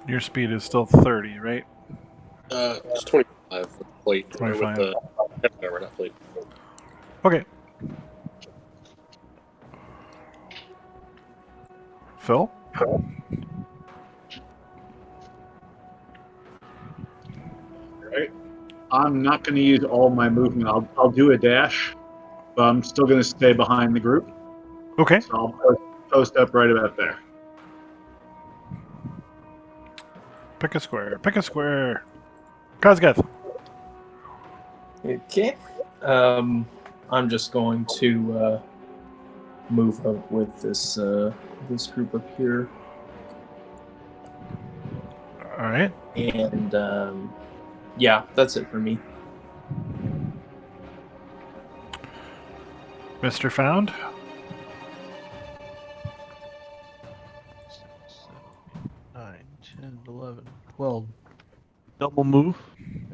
Your speed is still 30, right? It's 25 with the plate. 25. Or with the whatever, not plate. Okay. Phil? Right. I'm not going to use all my movement. I'll do a dash, but I'm still going to stay behind the group. Okay. So I'll post up right about there. Pick a square. Pick a square. Kazgath. Okay. I'm just going to move up with this this group up here, All right. and yeah, that's it for me. Mr. Found. 6, 7, 8, 9, 10, 11, 12. Double move,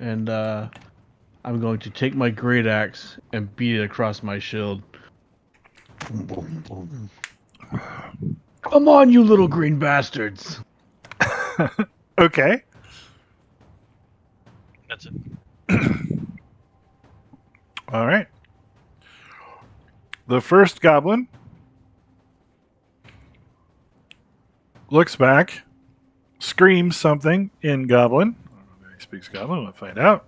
and I'm going to take my great axe and beat it across my shield. Boom, boom, boom. Come on, you little green bastards! Okay. That's it. All right. The first goblin looks back, screams something in Goblin. I don't know if he speaks Goblin. We'll find out.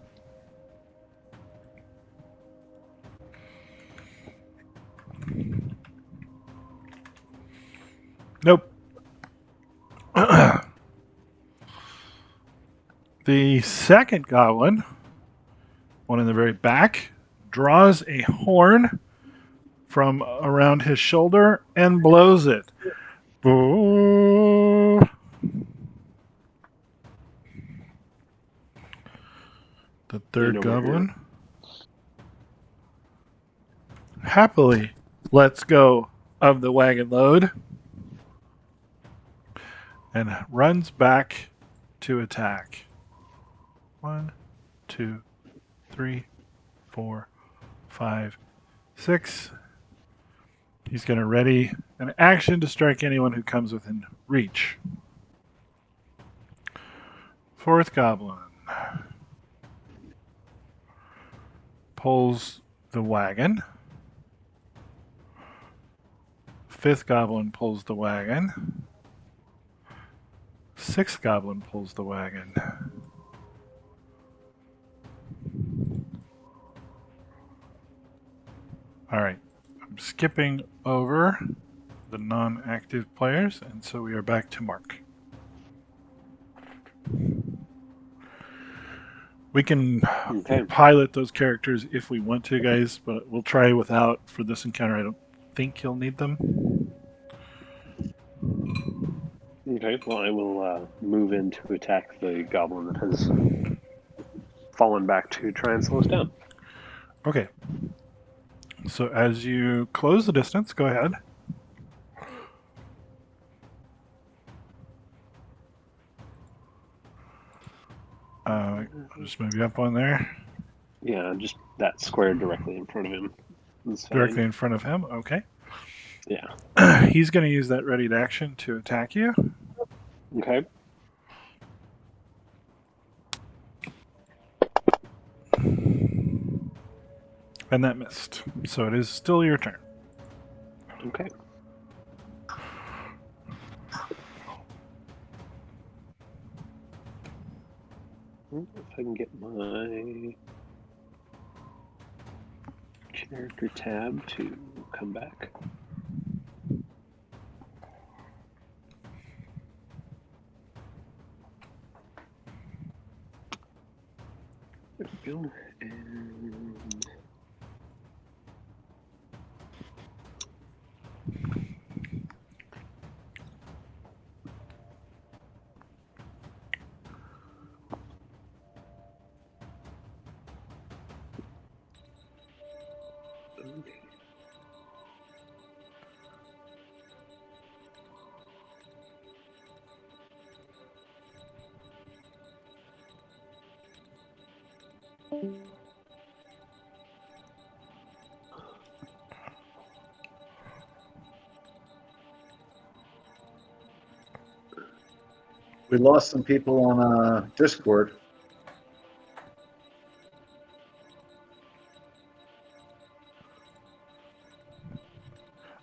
Nope. The second goblin, one in the very back, draws a horn from around his shoulder and blows it. Boo. The third Over here. goblin happily lets go of the wagon load and runs back to attack. 1, 2, 3, 4, 5, 6. He's going to ready an action to strike anyone who comes within reach. Fourth goblin pulls the wagon. Fifth goblin pulls the wagon. Sixth goblin pulls the wagon. All right. I'm skipping over the non-active players, and so we are back to Mark. We can pilot those characters if we want to, guys, but we'll try without for this encounter. I don't think you'll need them. Okay, well, I will move in to attack the goblin that has fallen back to try and slow us down. Okay. So as you close the distance, go ahead. I'll just move you up on there. Yeah, just that square directly in front of him. Directly in front of him? Okay. Yeah. He's going to use that readied action to attack you. Okay. And that missed. So it is still your turn. Okay. If I can get my character tab to come back. There we go. And okay. We lost some people on Discord.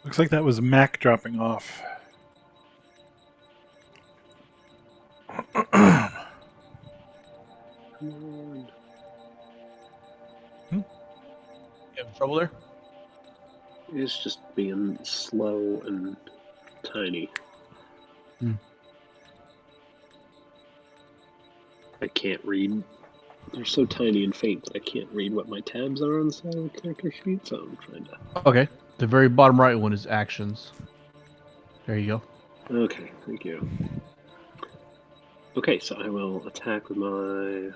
Looks like that was Mac dropping off. Come on. Trouble there? It's just being slow and tiny. I can't read. They're so tiny and faint that I can't read what my tabs are on the side of the character sheet, so I'm trying to... Okay. The very bottom right one is actions. There you go. Okay, thank you. Okay, so I will attack with my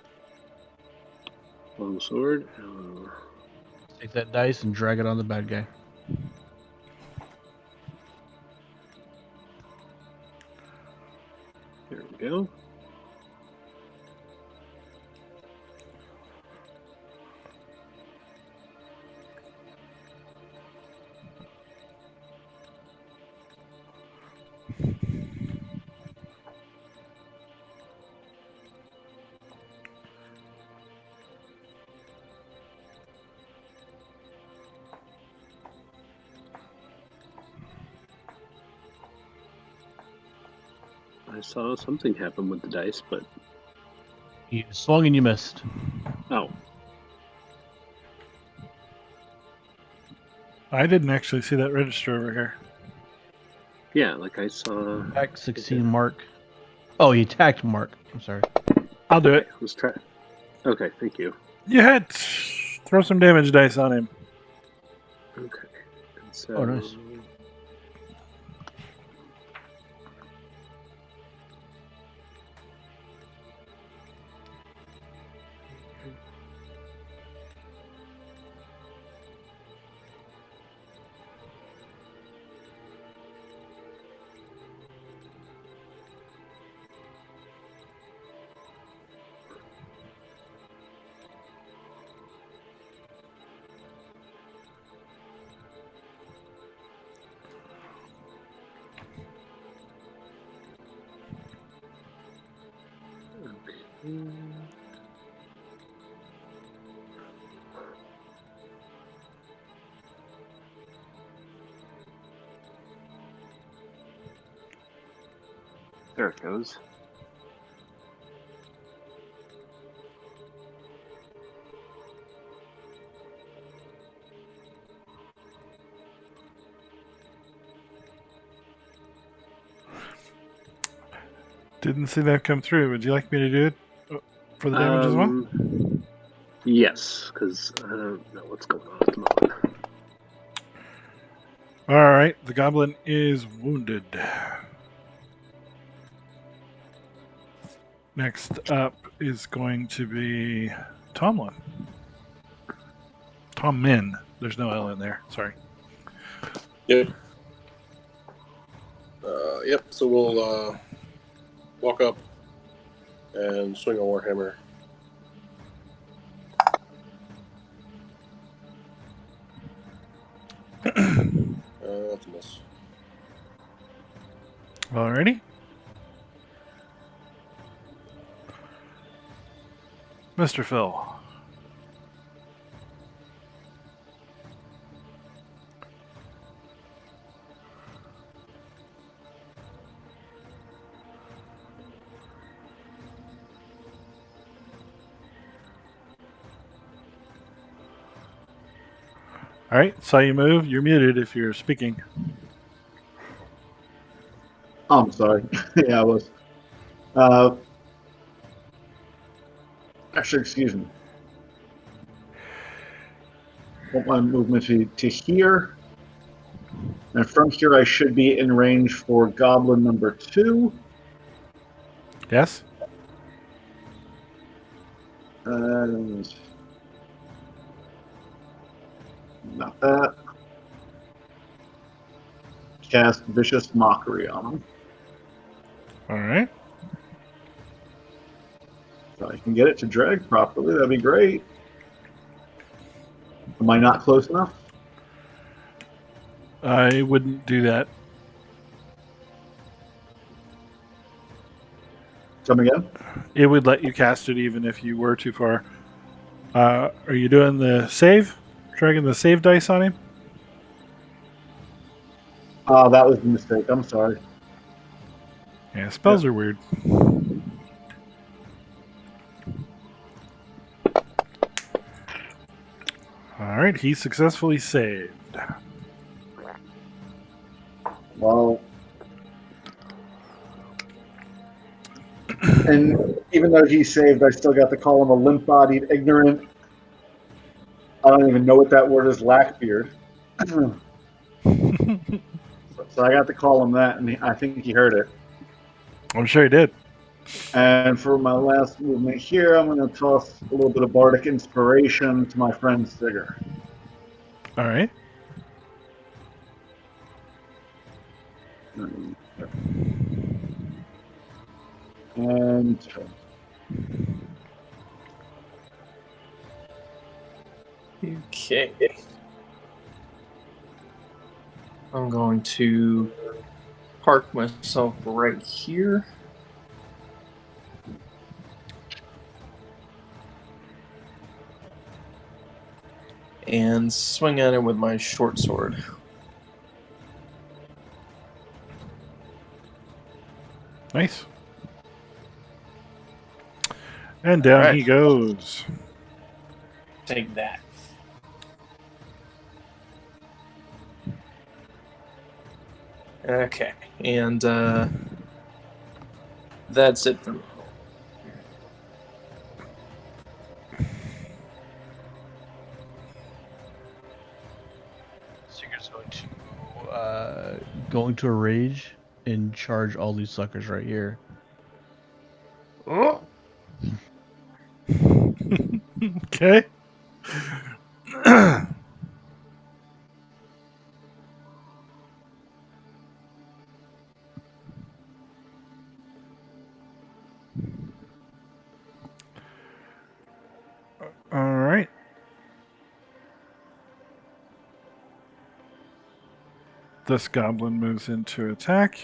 longsword. Take that dice and drag it on the bad guy. There we go. I saw something happen with the dice, but... You swung and you missed. Oh. I didn't actually see that register over here. Yeah, like I saw... Attack 16 Mark. Oh, he attacked Mark. I'm sorry. I'll do it. Let's try... Okay, thank you. You had throw some damage dice on him. Okay. And so... Oh, nice. There it goes. Didn't see that come through. Would you like me to do it for the damage as well? Yes, because I don't know what's going on at the moment. All right. The goblin is wounded. Next up is going to be Tomlin. Tommin. There's no L in there. Sorry. Yep. Yep. So we'll walk up and swing a warhammer. That's a miss. Alrighty. Mr. Phil. All right, saw you move. You're muted if you're speaking. Oh, I'm sorry. Yeah, I was. Actually, excuse me. Want my movement to here. And from here, I should be in range for Goblin number 2. Yes? And not that. Cast Vicious Mockery on him. All right. If I can get it to drag properly, that'd be great. Am I not close enough? I wouldn't do that. Come again? It would let you cast it even if you were too far. Are you doing the save? Dragging the save dice on him? Oh, that was a mistake. I'm sorry. Yeah, spells are weird. All right, he successfully saved. Well, and even though he saved, I still got to call him a limp-bodied, ignorant. I don't even know what that word is. Lackbeard. So I got to call him that, and I think he heard it. I'm sure he did. And for my last movement here, I'm going to toss a little bit of bardic inspiration to my friend Sigger. All right. And Okay. I'm going to park myself right here. And swing at him with my short sword. Nice. And down Alright. he goes. Take that. Okay, and that's it for me. Seeker's going to a rage and charge all these suckers right here. Oh! Okay. All right. This goblin moves into attack.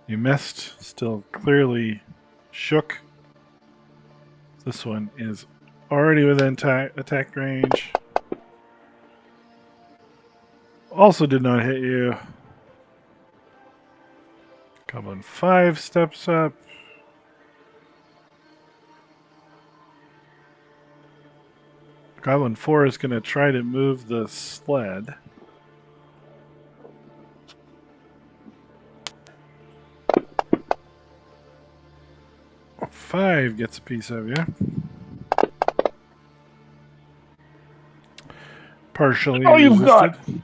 You missed. Still clearly shook. This one is already within attack range. Also did not hit you. Goblin 5 steps up. Goblin 4 is going to try to move the sled. Five gets a piece of you. Partially resisted.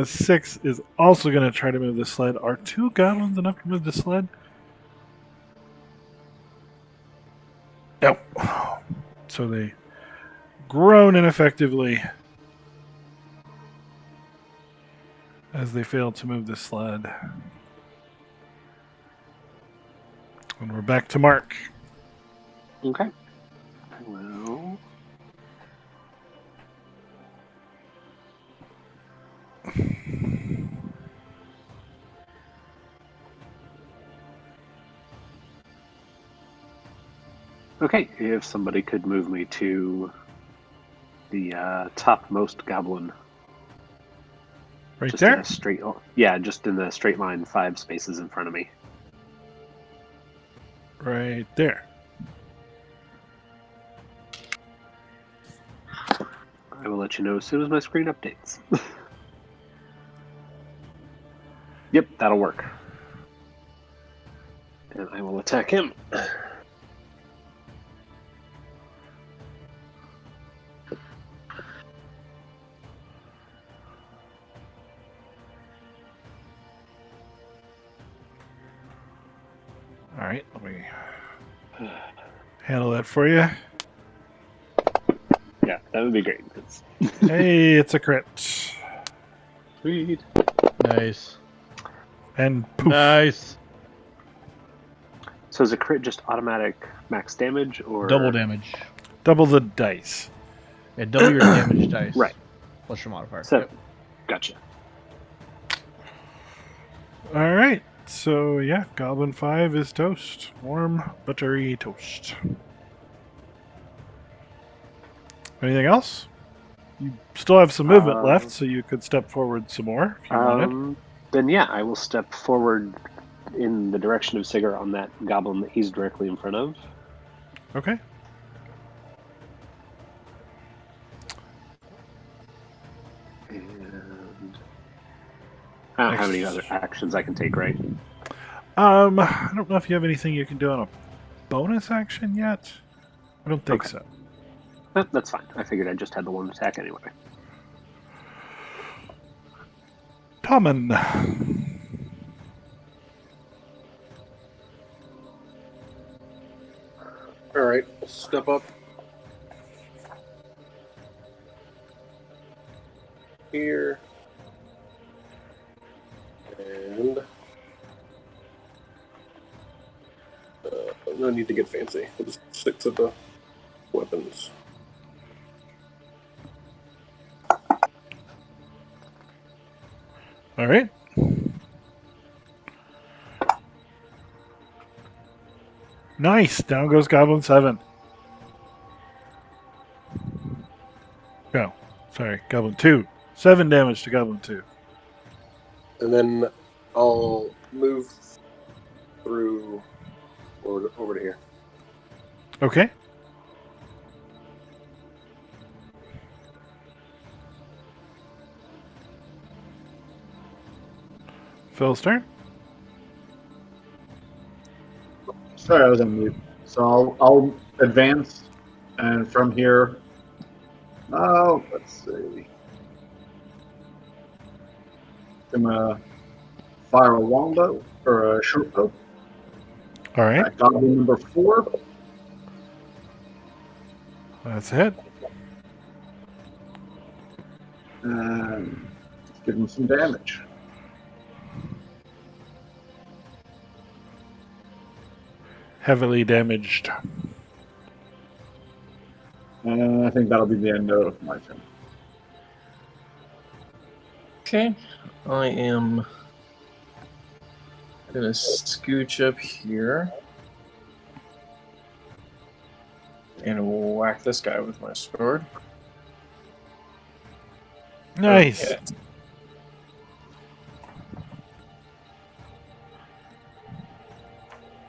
6 is also going to try to move the sled. Are 2 goblins enough to move the sled? Nope. So they groan ineffectively as they fail to move the sled. And we're back to Mark. Okay. Well. Okay, if somebody could move me to the topmost goblin. Right just there? In a straight, yeah, just in the straight line, 5 spaces in front of me. Right there. I will let you know as soon as my screen updates. Yep, that'll work. And I will attack him. All right, let me handle that for you. Yeah, that would be great. Hey, it's a crit. Sweet. Nice. And poof. Nice. So is a crit just automatic max damage or Double damage. Double the dice. Yeah, double your damage dice. Right. Plus your modifier. So, Yep. Gotcha. All right. So, yeah, Goblin 5 is toast. Warm, buttery toast. Anything else? You still have some movement left, so you could step forward some more if you wanted. Then, yeah, I will step forward in the direction of Sigurd on that goblin that he's directly in front of. Okay. And I don't have any other actions I can take, right? I don't know if you have anything you can do on a bonus action yet. I don't think Okay. so. That's fine. I figured I just had the one attack anyway. Tommen. All right, step up here, and no need to get fancy. We'll just stick to the weapons. All right. Nice. Down goes Goblin 7. No. Sorry. Goblin 2. 7 damage to Goblin 2. And then I'll move through over to here. Okay. Phil's turn. Sorry, I was on mute. So I'll advance, and from here, let's see. I'm gonna fire a longbow or a short bow. All right. At goblin number 4. That's it. And give him some damage. Heavily damaged. And I think that'll be the end of my turn. Okay, I am gonna scooch up here and whack this guy with my sword. Nice. Okay.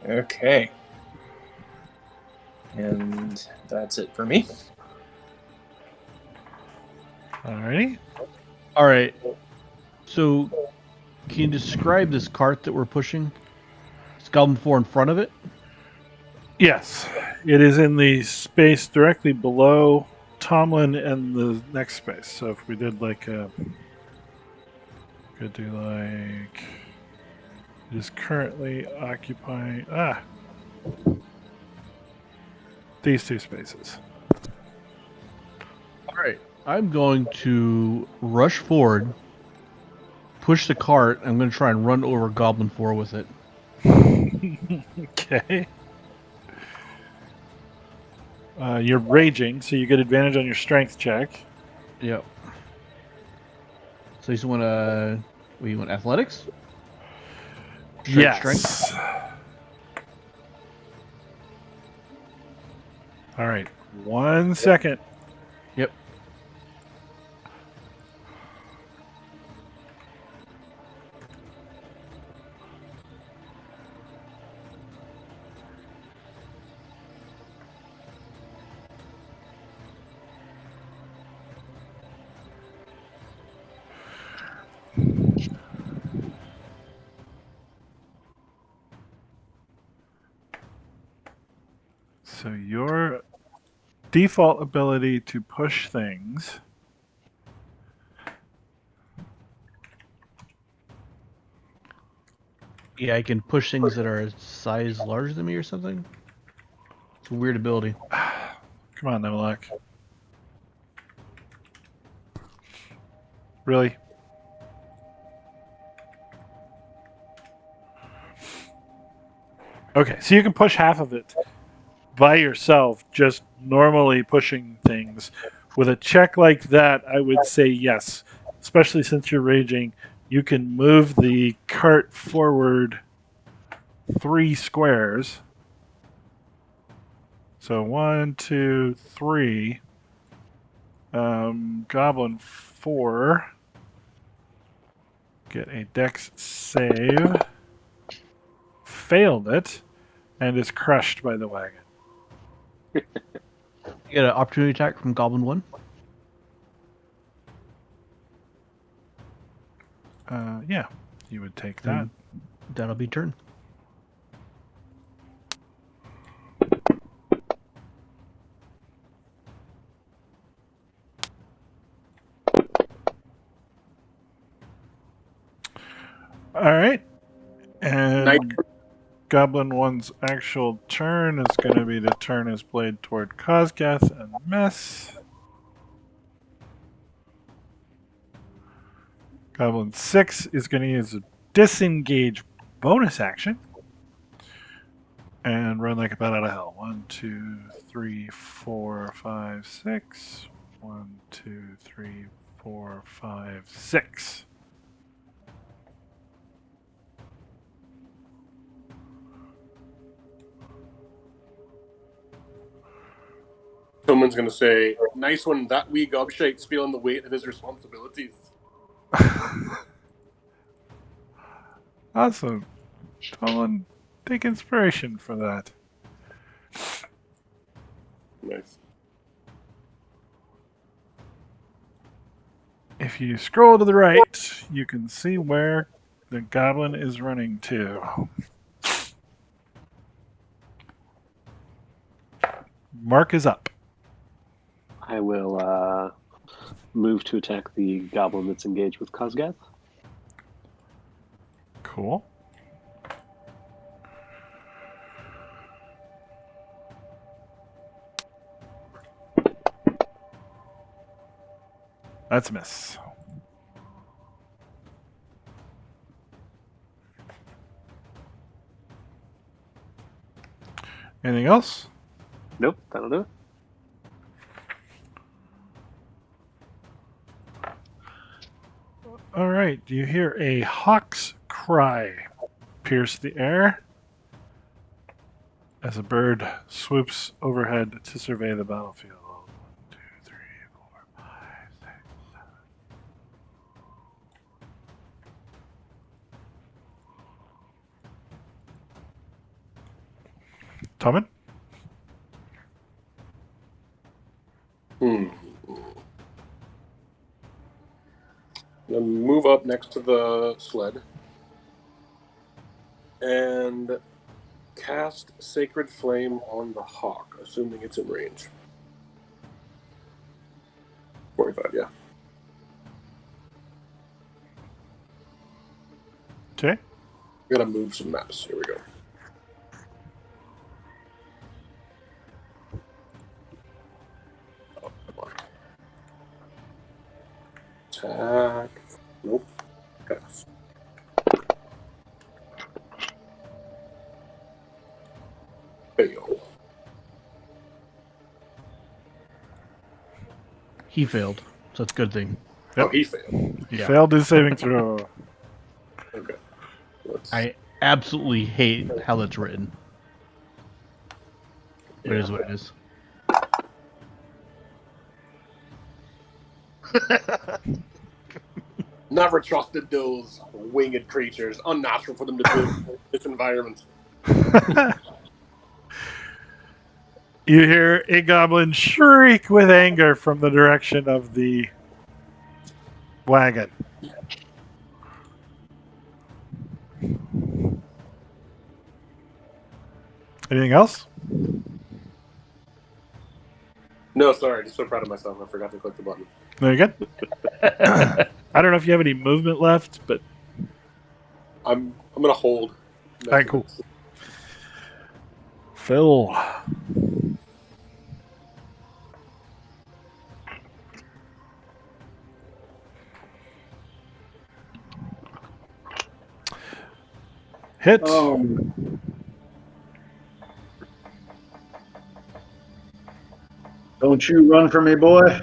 Okay. And that's it for me. Alrighty. All right. So, can you describe this cart that we're pushing? Is Goblin 4 in front of it? Yes. It is in the space directly below Tomlin and the next space. So if we did like a... Could do like... It is currently occupying... These two spaces. All right. I'm going to rush forward, push the cart. I'm going to try and run over Goblin 4 with it. Okay. You're raging, so you get advantage on your strength check. Yep. So you just want to... What, you want athletics? Yes. Strength? All right. 1 second. Yep. So your default ability to push things Yeah, I can push things that are a size larger than me or something. It's a weird ability. Come on, Nemelak. Really? Okay, so you can push half of it by yourself, just normally pushing things. With a check like that, I would say yes. Especially since you're raging, you can move the cart forward 3 squares. So 1, 2, 3. Goblin 4. Get a dex save. Failed it, and is crushed by the wagon. You get an opportunity attack from Goblin 1. Yeah, you would take that. That'll be turn. All right. And Nice. Goblin 1's actual turn is going to be to turn his blade toward Kozgath and miss. Goblin 6 is going to use a disengage bonus action and run like a bat out of hell. 1, 2, 3, 4, 5, 6. 1, 2, 3, 4, 5, 6. Someone's gonna say, "Nice one." That wee gobshake's feeling the weight of his responsibilities. Awesome. Someone take inspiration for that. Nice. If you scroll to the right, you can see where the goblin is running to. Mark is up. I will move to attack the goblin that's engaged with Kozgath. Cool. That's a miss. Anything else? Nope, that'll do it. All right. You hear a hawk's cry pierce the air as a bird swoops overhead to survey the battlefield. 1, 2, 3, 4, 5, 6, 7. Tommen? Then move up next to the sled and cast Sacred Flame on the hawk, assuming it's in range. 45, yeah. Okay. Gotta move some maps. Here we go. Oh, come on. Attack. Nope. Pass. Fail. He failed, so that's a good thing. Oh, he failed. He Yeah. failed his saving throw. Okay. I absolutely hate how that's written. But it is what it is. Never trusted those winged creatures. Unnatural for them to do in this environment. You hear a goblin shriek with anger from the direction of the wagon. Anything else? No, sorry. Just so proud of myself. I forgot to click the button. Very good. I don't know if you have any movement left, but I'm gonna hold. all right, cool. Phil. Hit. Don't you run from me, boy.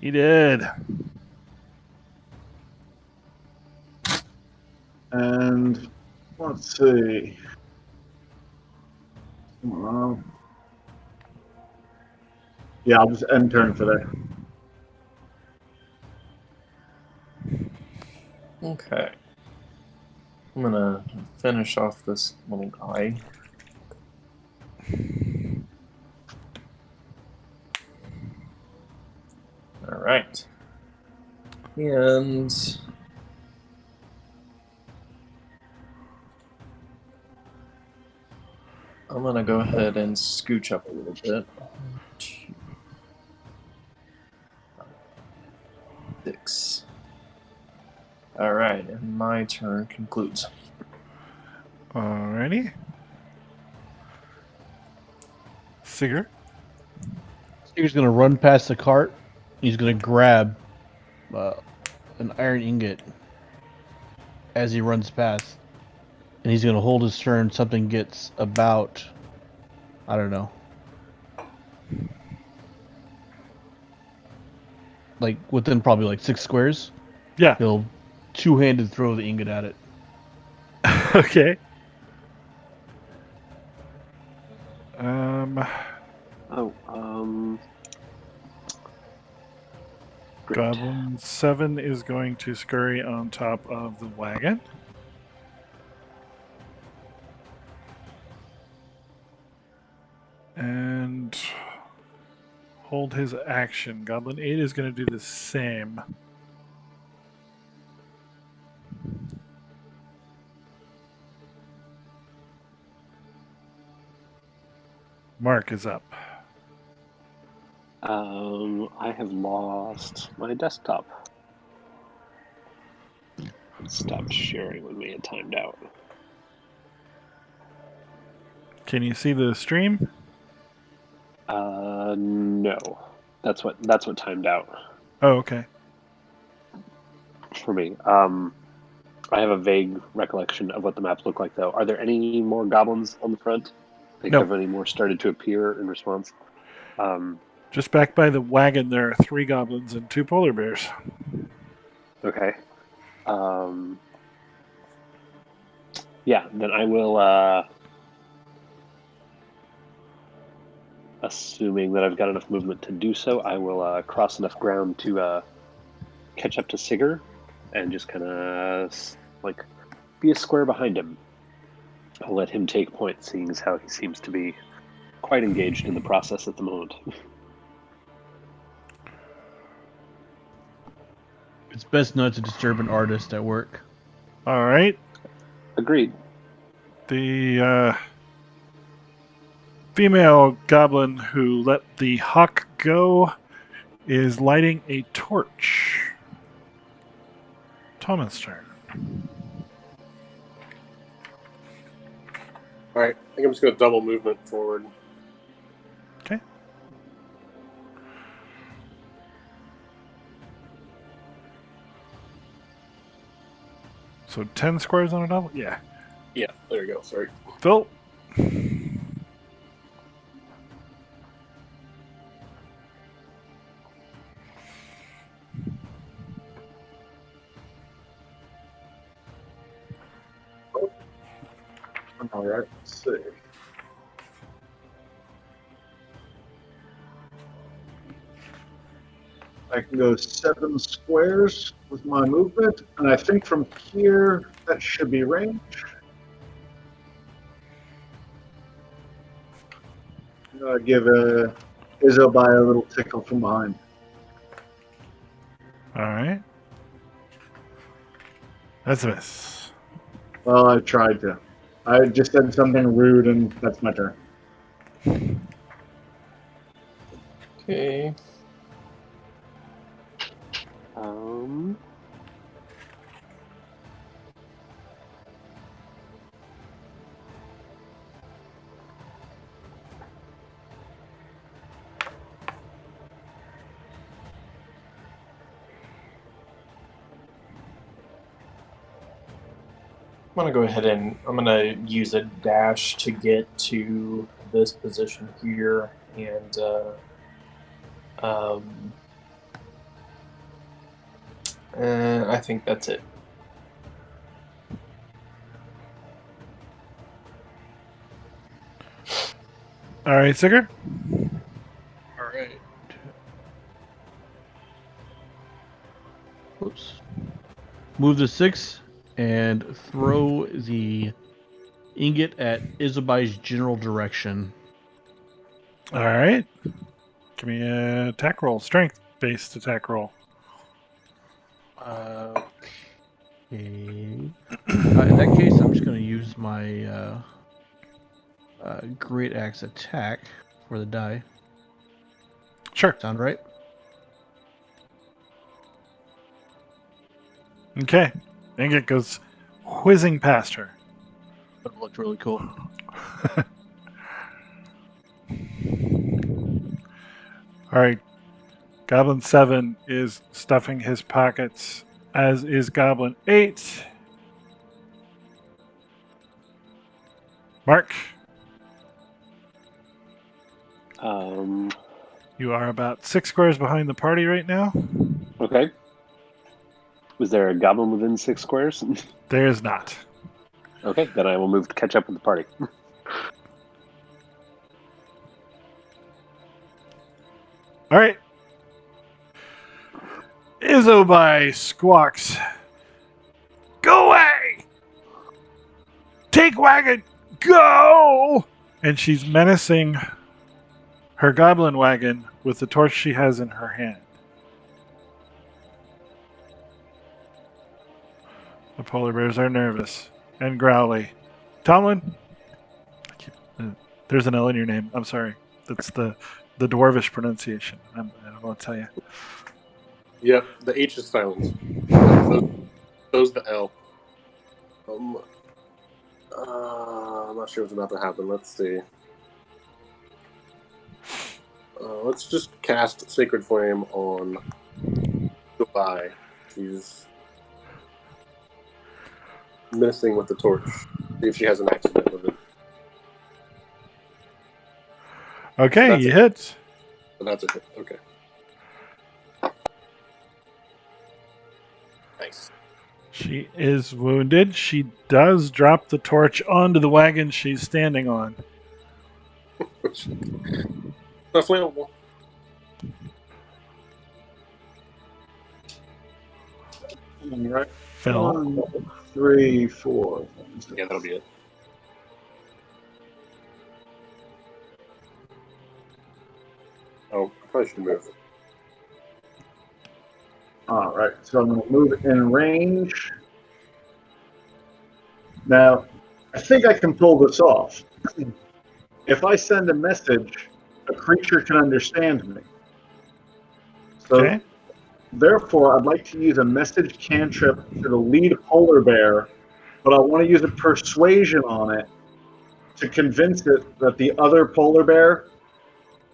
He did. And let's see. Yeah, I'll just end turn for that. Okay. I'm gonna finish off this little guy. All right. And I'm gonna go ahead and scooch up a little bit. 2, 6. All right, and my turn concludes. Alrighty. Sigurd. He's gonna run past the cart. He's gonna grab an iron ingot as he runs past, and he's gonna hold his turn. Something gets about, I don't know, like within probably like 6 squares. Yeah. He'll two-handed throw the ingot at it. Okay. Great. Goblin 7 is going to scurry on top of the wagon. And hold his action. Goblin 8 is going to do the same. Mark is up. I have lost my desktop. It stopped sharing when we had timed out. Can you see the stream? No. That's what timed out Oh, okay. for me. I have a vague recollection of what the maps look like, though. Are there any more goblins on the front? No. Have any more started to appear in response? Just back by the wagon, there are 3 goblins and 2 polar bears. Okay. Yeah, then I will, assuming that I've got enough movement to do so, I will cross enough ground to catch up to Sigurd and just kind of like be a square behind him. I'll let him take point, seeing as how he seems to be quite engaged in the process at the moment. It's best not to disturb an artist at work. All right. Agreed. The female goblin who let the hawk go is lighting a torch. Thomas' turn. All right, I think I'm just going to double movement forward. Okay. So 10 squares on a double? Yeah. Yeah, there you go. Sorry. Phil? All right, let's see. I can go 7 squares with my movement, and I think from here that should be range. I'm gonna give Isobai a little tickle from behind. All right. That's a miss. Well, I tried to. I just said something rude, and that's my turn. Okay. I'm gonna go ahead and I'm gonna use a dash to get to this position here, and I think that's it. All right, Sigurd? All right. Oops. Move to 6 and throw the ingot at Isabai's general direction. All right. Give me a attack roll, strength-based attack roll. Okay. In that case, I'm just going to use my great axe attack for the die. Sure. Sound right? Okay. And it goes whizzing past her. That looked really cool. All right. Goblin 7 is stuffing his pockets, as is Goblin 8. Mark, you are about 6 squares behind the party right now. Okay. Was there a goblin within 6 squares? There is not. Okay, then I will move to catch up with the party. All right. Izobai squawks, "Go away! Take wagon! Go!" And she's menacing her goblin wagon with the torch she has in her hand. The polar bears are nervous and growly. Tomlin? There's an L in your name. I'm sorry. That's the dwarvish pronunciation. I don't know what to tell you. Yep, the H is silent. So's the L. I'm not sure what's about to happen. Let's see. Let's just cast Sacred Flame on Dubai. She's menacing with the torch. See if she has an accident with it. Okay, That's you it. hit. So that's a hit. Okay. Nice. She is wounded. She does drop the torch onto the wagon she's standing on. Not flammable. All right. Phil. 1, 3, 4. Yeah, that'll be it. Oh, I probably should move. All right, so I'm going to move in range. Now, I think I can pull this off. If I send a message, a creature can understand me. So, Okay. therefore, I'd like to use a message cantrip to the lead polar bear, but I want to use a persuasion on it to convince it that the other polar bear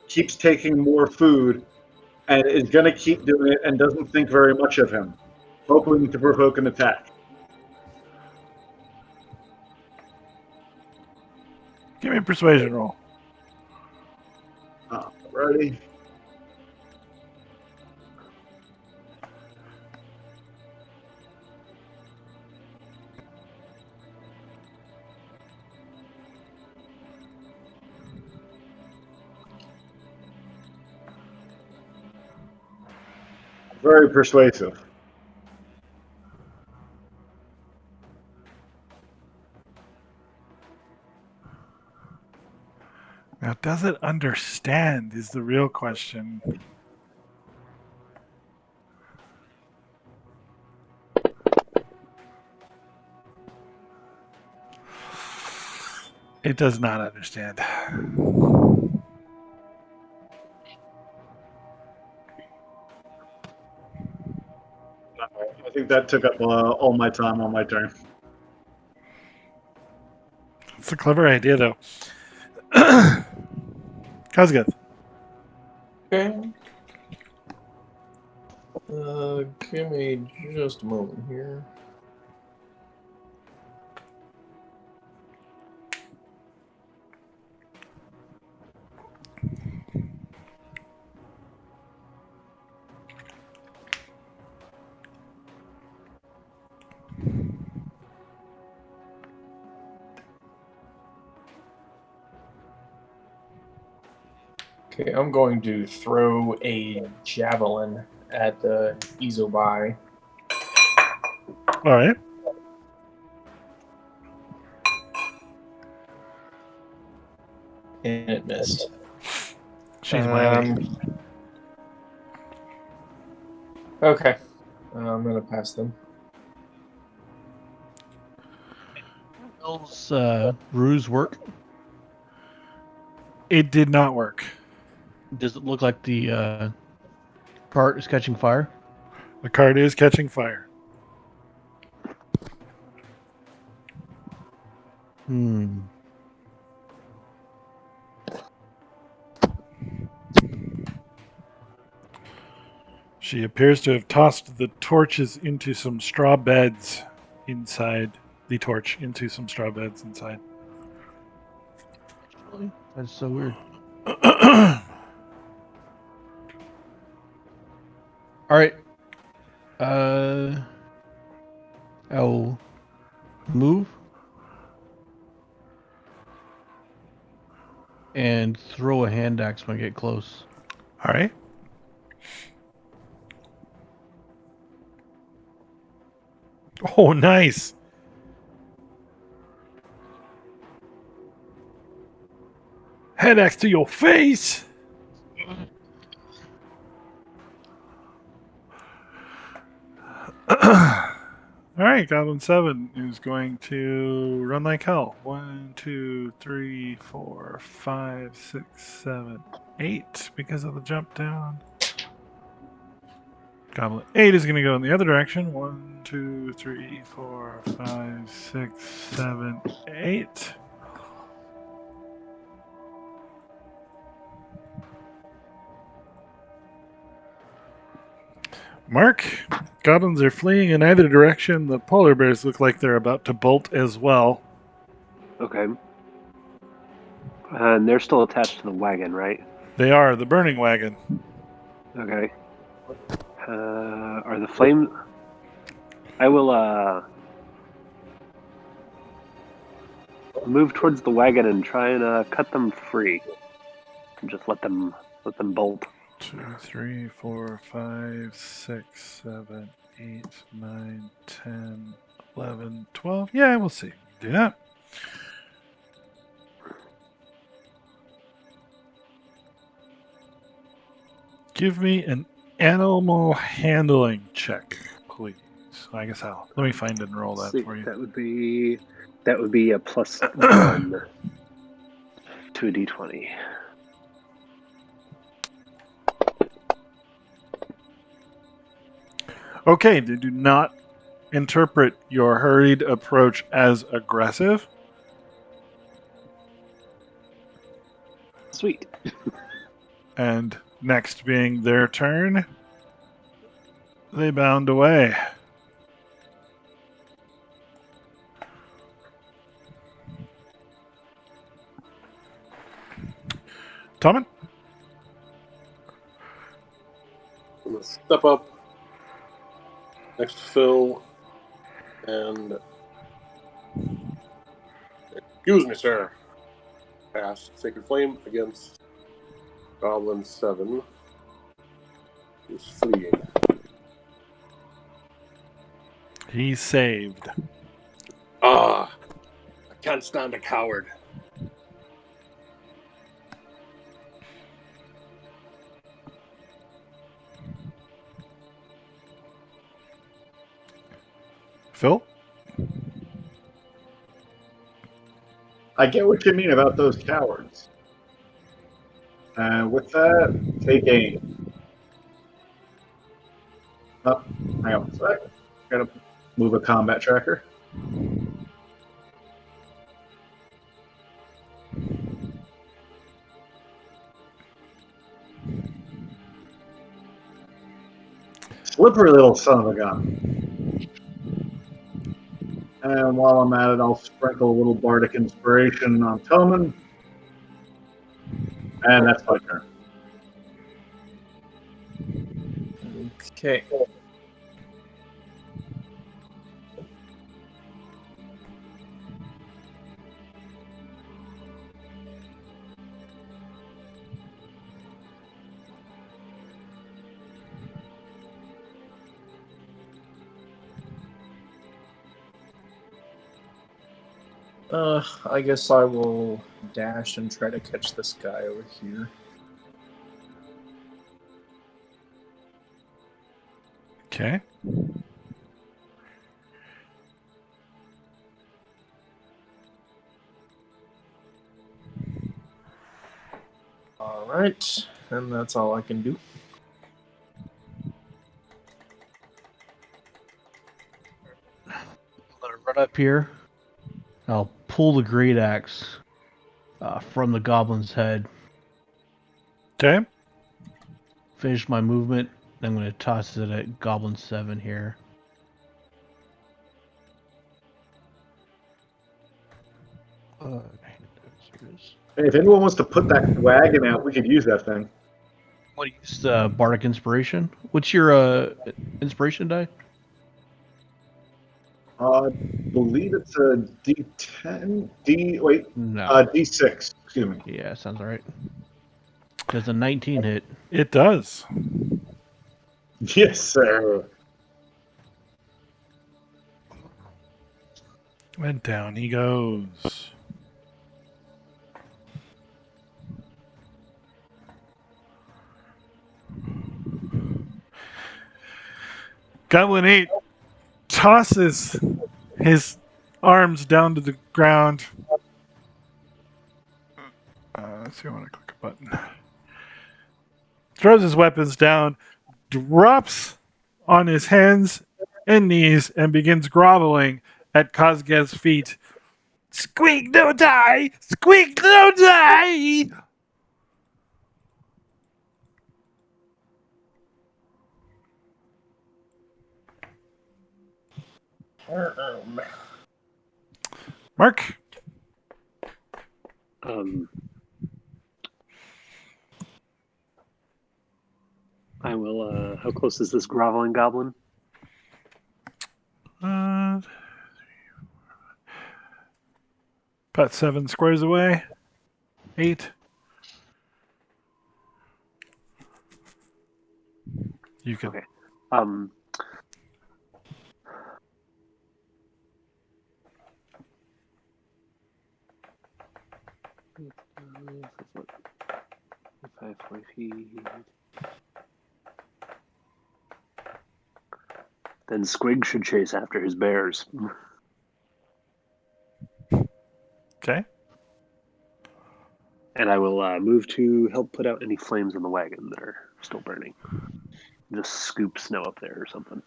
keeps taking more food and is going to keep doing it and doesn't think very much of him, hoping to provoke an attack. Give me a persuasion roll. Ready? Very persuasive. Now, does it understand is the real question. It does not understand. I think that took up all my time on my turn. It's a clever idea, though. Kazgeth. Okay. Give me just a moment here. Okay, I'm going to throw a javelin at the Izobai. All right. And it missed. She's my lady. Okay. I'm gonna pass them. Bill's ruse work? It did not work. Does it look like the cart is catching fire? The cart is catching fire. She appears to have tossed the torches into some straw beds inside. The torch into some straw beds inside. Really? That's so weird. All right. I'll move and throw a hand axe when I get close. All right. Oh, nice. Head axe to your face. All right, Goblin 7 is going to run like hell. 1, 2, 3, 4, 5, 6, 7, 8 because of the jump down. Goblin 8 is going to go in the other direction. 1, 2, 3, 4, 5, 6, 7, 8. Mark, goblins are fleeing in either direction. The polar bears look like they're about to bolt as well. Okay. And they're still attached to the wagon, right? They are the burning wagon. Okay. Are the flames... I will, move towards the wagon and try and, cut them free. And just let them bolt. 2, 3, 4, 5, 6, 7, 8, 9, 10, 11, 12. Yeah, we'll see. Do that. Give me an animal handling check, please. I guess let me find and roll that for you. That would be a +1 to a d20. Okay, they do not interpret your hurried approach as aggressive. Sweet. And next being their turn, they bound away. Tommen? I'm gonna step up next to Phil and excuse me, sir. Cast Sacred Flame against Goblin 7. He's fleeing. He saved. I can't stand a coward. Phil? I get what you mean about those cowards. With that, take aim. Oh, hang on a sec. Gotta move a combat tracker. Slippery little son of a gun. And while I'm at it, I'll sprinkle a little bardic inspiration on Tommen. And that's my turn. Okay. I guess I will dash and try to catch this guy over here. Okay. All right, and that's all I can do. I'm gonna run up here. I'll pull the great axe from the goblin's head. Okay. Finish my movement. I'm gonna toss it at Goblin 7 here. Here it is. Hey, if anyone wants to put that wagon out, we could use that thing. Want to use the Bardic Inspiration? What's your inspiration die? Believe it's a D10. No. D6. Excuse me. Yeah, sounds right. Does a 19 hit? It does. Yes, sir. And down he goes. Goblin 8 tosses his arms down to the ground. Let's see, I want to click a button. Throws his weapons down, drops on his hands and knees, and begins groveling at Kazgev's feet. Squeak, don't die! Squeak, don't die! Mark? I will. How close is this groveling goblin? About 7 squares away. 8. You can. Okay. Five, 20 feet. Then Squig should chase after his bears. Okay. And I will move to help put out any flames on the wagon that are still burning. Just scoop snow up there or something.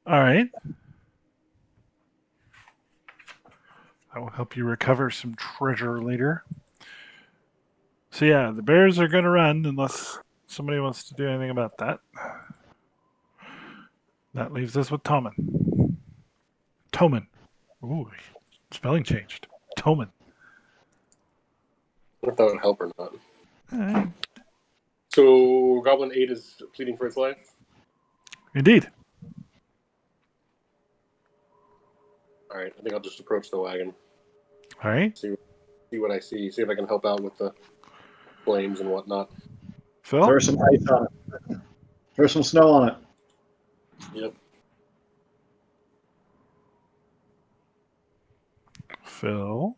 All right. I will help you recover some treasure later. So yeah, the bears are going to run unless somebody wants to do anything about that. That leaves us with Tommen. Tommen. Ooh, spelling changed. Tommen. I don't know if that would help or not. All right. So Goblin 8 is pleading for its life? Indeed. Alright, I think I'll just approach the wagon. All right. See what I see. See if I can help out with the flames and whatnot. Phil? Throw some ice on it. Throw some snow on it. Yep. Phil?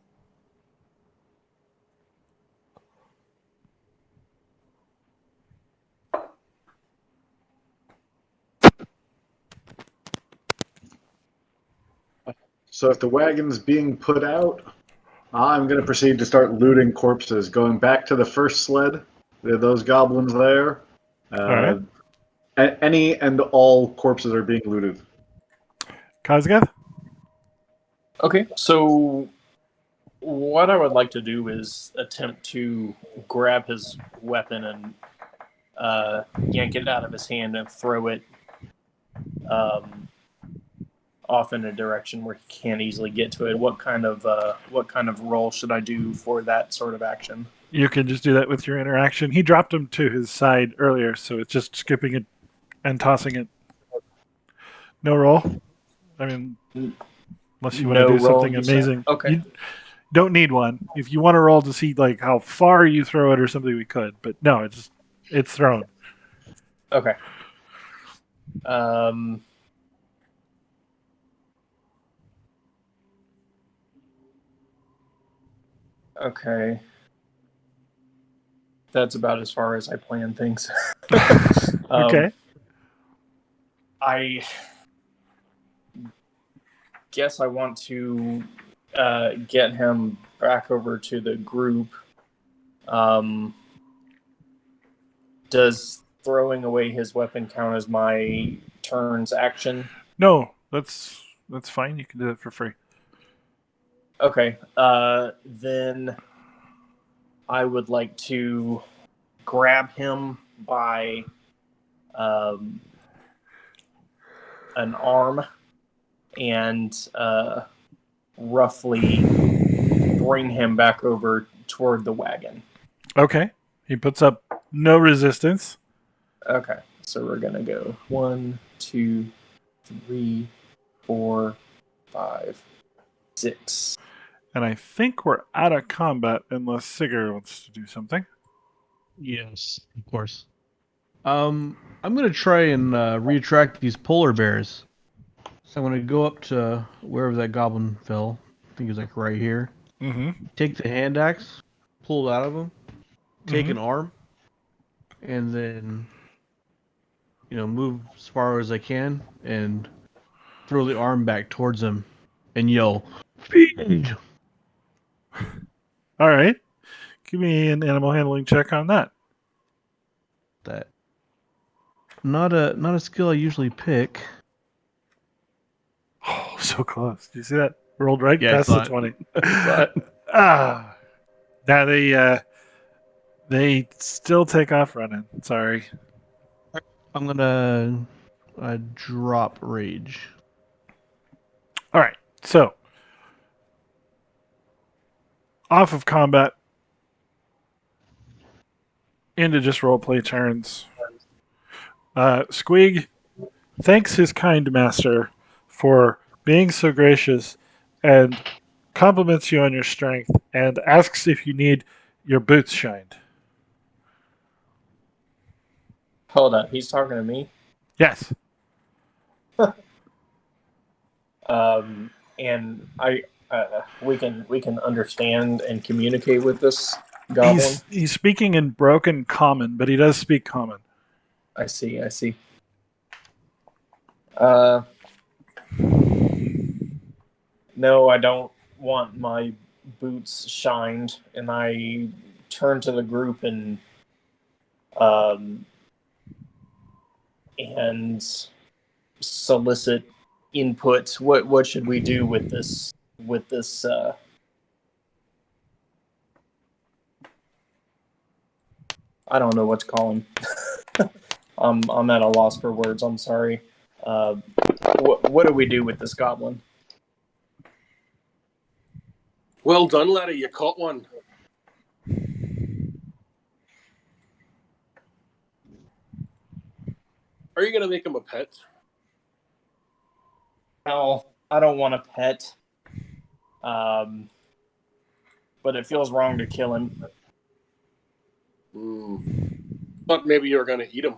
So if the wagon's being put out, I'm going to proceed to start looting corpses. Going back to the first sled, there are those goblins there. All right. Any and all corpses are being looted. Kazgath? Okay, so what I would like to do is attempt to grab his weapon and yank it out of his hand and throw it off in a direction where he can't easily get to it. What kind of roll should I do for that sort of action? You can just do that with your interaction. He dropped him to his side earlier, so it's just skipping it and tossing it. No roll. I mean, unless you want to do roll, something you said? amazing. Okay. You don't need one. If you want to roll to see like how far you throw it or something, we could. But no, it's thrown. Okay. Okay. That's about as far as I plan things. Okay. I guess I want to get him back over to the group. Does throwing away his weapon count as my turn's action? No, that's fine. You can do it for free. Okay. Then I would like to grab him by an arm and roughly bring him back over toward the wagon. Okay. He puts up no resistance. Okay, so we're gonna go 1, 2, 3, 4, 5, 6. And I think we're out of combat unless Sigurd wants to do something. Yes, of course. I'm gonna try and reattract these polar bears. So I'm gonna go up to wherever that goblin fell. I think it's like right here. Mm-hmm. Take the hand axe, pull it out of him, take Mhm. an arm, and then move as far as I can and throw the arm back towards him and yell, "Feed!" All right. Give me an animal handling check on that. That not a skill I usually pick. Oh, so close. Do you see that? Rolled right Yeah, I past saw the it. 20. I saw it. Ah. Now they still take off running. Sorry. I'm gonna drop rage. All right. So, off of combat into just roleplay turns. Squeeg thanks his kind master for being so gracious and compliments you on your strength and asks if you need your boots shined. Hold on, he's talking to me. Yes. And we can understand and communicate with this goblin. He's speaking in broken common, but he does speak common. I see. No, I don't want my boots shined, and I turn to the group um, and solicit input. What should we do with this? I don't know what to call him. I'm at a loss for words. I'm sorry. What do we do with this goblin? Well done, laddie. You caught one. Are you going to make him a pet? No, I don't want a pet. But it feels wrong to kill him. Thought maybe you were going to eat him.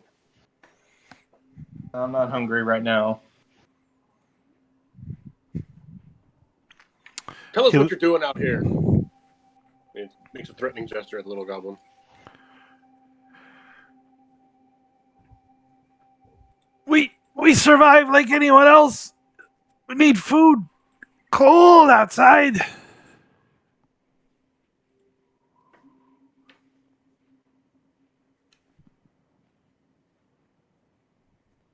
I'm not hungry right now. Tell us what you're doing out here. It makes a threatening gesture at the little goblin. We survive like anyone else. We need food. Cold outside.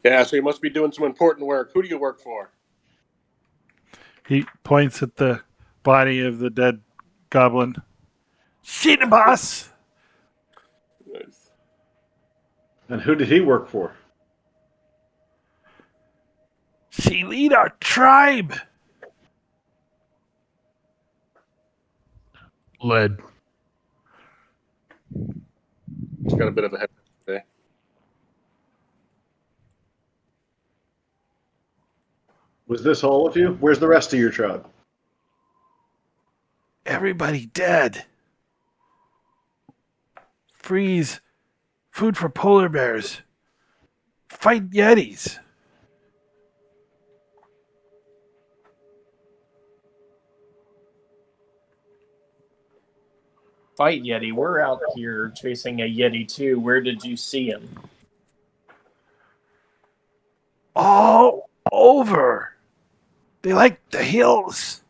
Yeah, so you must be doing some important work. Who do you work for? He points at the body of the dead goblin. She the boss. Nice. And who did he work for? She lead our tribe. Lead. He's got a bit of a head today. Was this all of you? Where's the rest of your tribe? Everybody dead. Freeze. Food for polar bears. Fight yetis. Fight Yeti. We're out here chasing a Yeti too. Where did you see him? all over. They like the hills.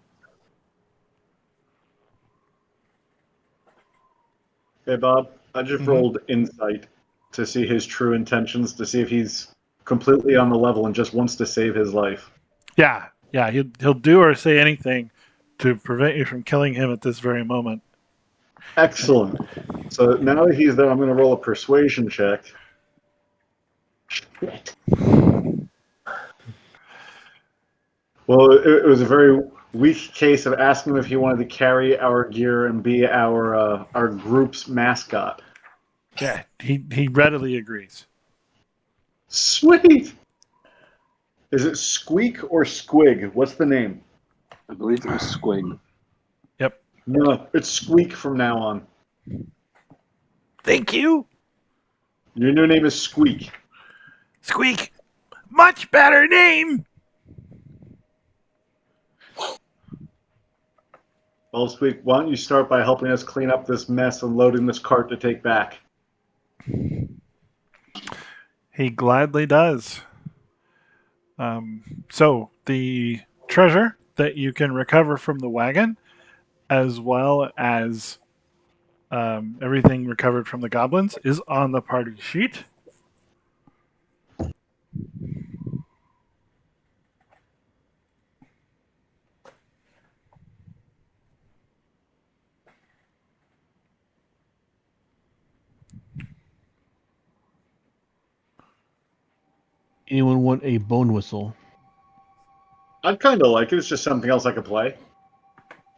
Hey, Bob, I just Mhm. rolled insight to see his true intentions, to see if he's completely on the level and just wants to save his life. Yeah, he'll do or say anything to prevent you from killing him at this very moment. Excellent. So now that he's there, I'm going to roll a persuasion check. Shit. Well, it was a very weak case of asking him if he wanted to carry our gear and be our group's mascot. Yeah, he readily agrees. Sweet. Is it Squeak or Squig? What's the name? I believe it was Squig. Yep. No, it's Squeak from now on. Thank you, Your new name is Squeak. Squeak. Much better name. Well, Squeak, why don't you start by helping us clean up this mess and loading this cart to take back? He gladly does. So the treasure that you can recover from the wagon, as well as everything recovered from the goblins, is on the party sheet. Anyone want a bone whistle? I'd kind of like it. It's just something else I could play.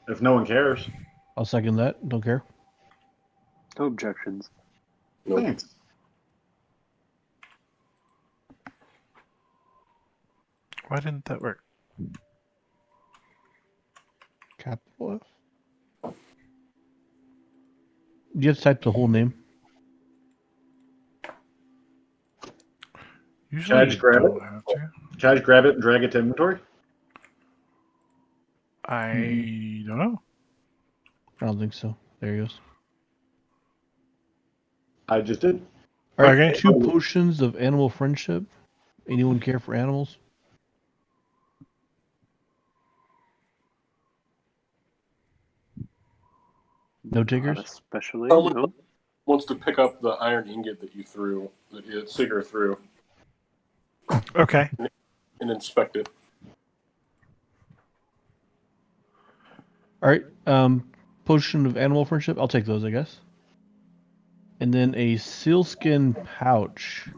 If no one cares. I'll second that. Don't care. No objections. Nope. Thanks. Why didn't that work? Capital F. Do you have to type the whole name? Usually I just you grab don't it? have to. Can I just grab it and drag it to inventory? I don't know. I don't think so. There he goes. I just did. All right, Okay. 2 potions of animal friendship. Anyone care for animals? No takers? Not especially. Someone No. wants to pick up the iron ingot that you threw, that Sigurd threw, Okay. and inspect it. All right. Potion of animal friendship. I'll take those, I guess. And then a sealskin pouch.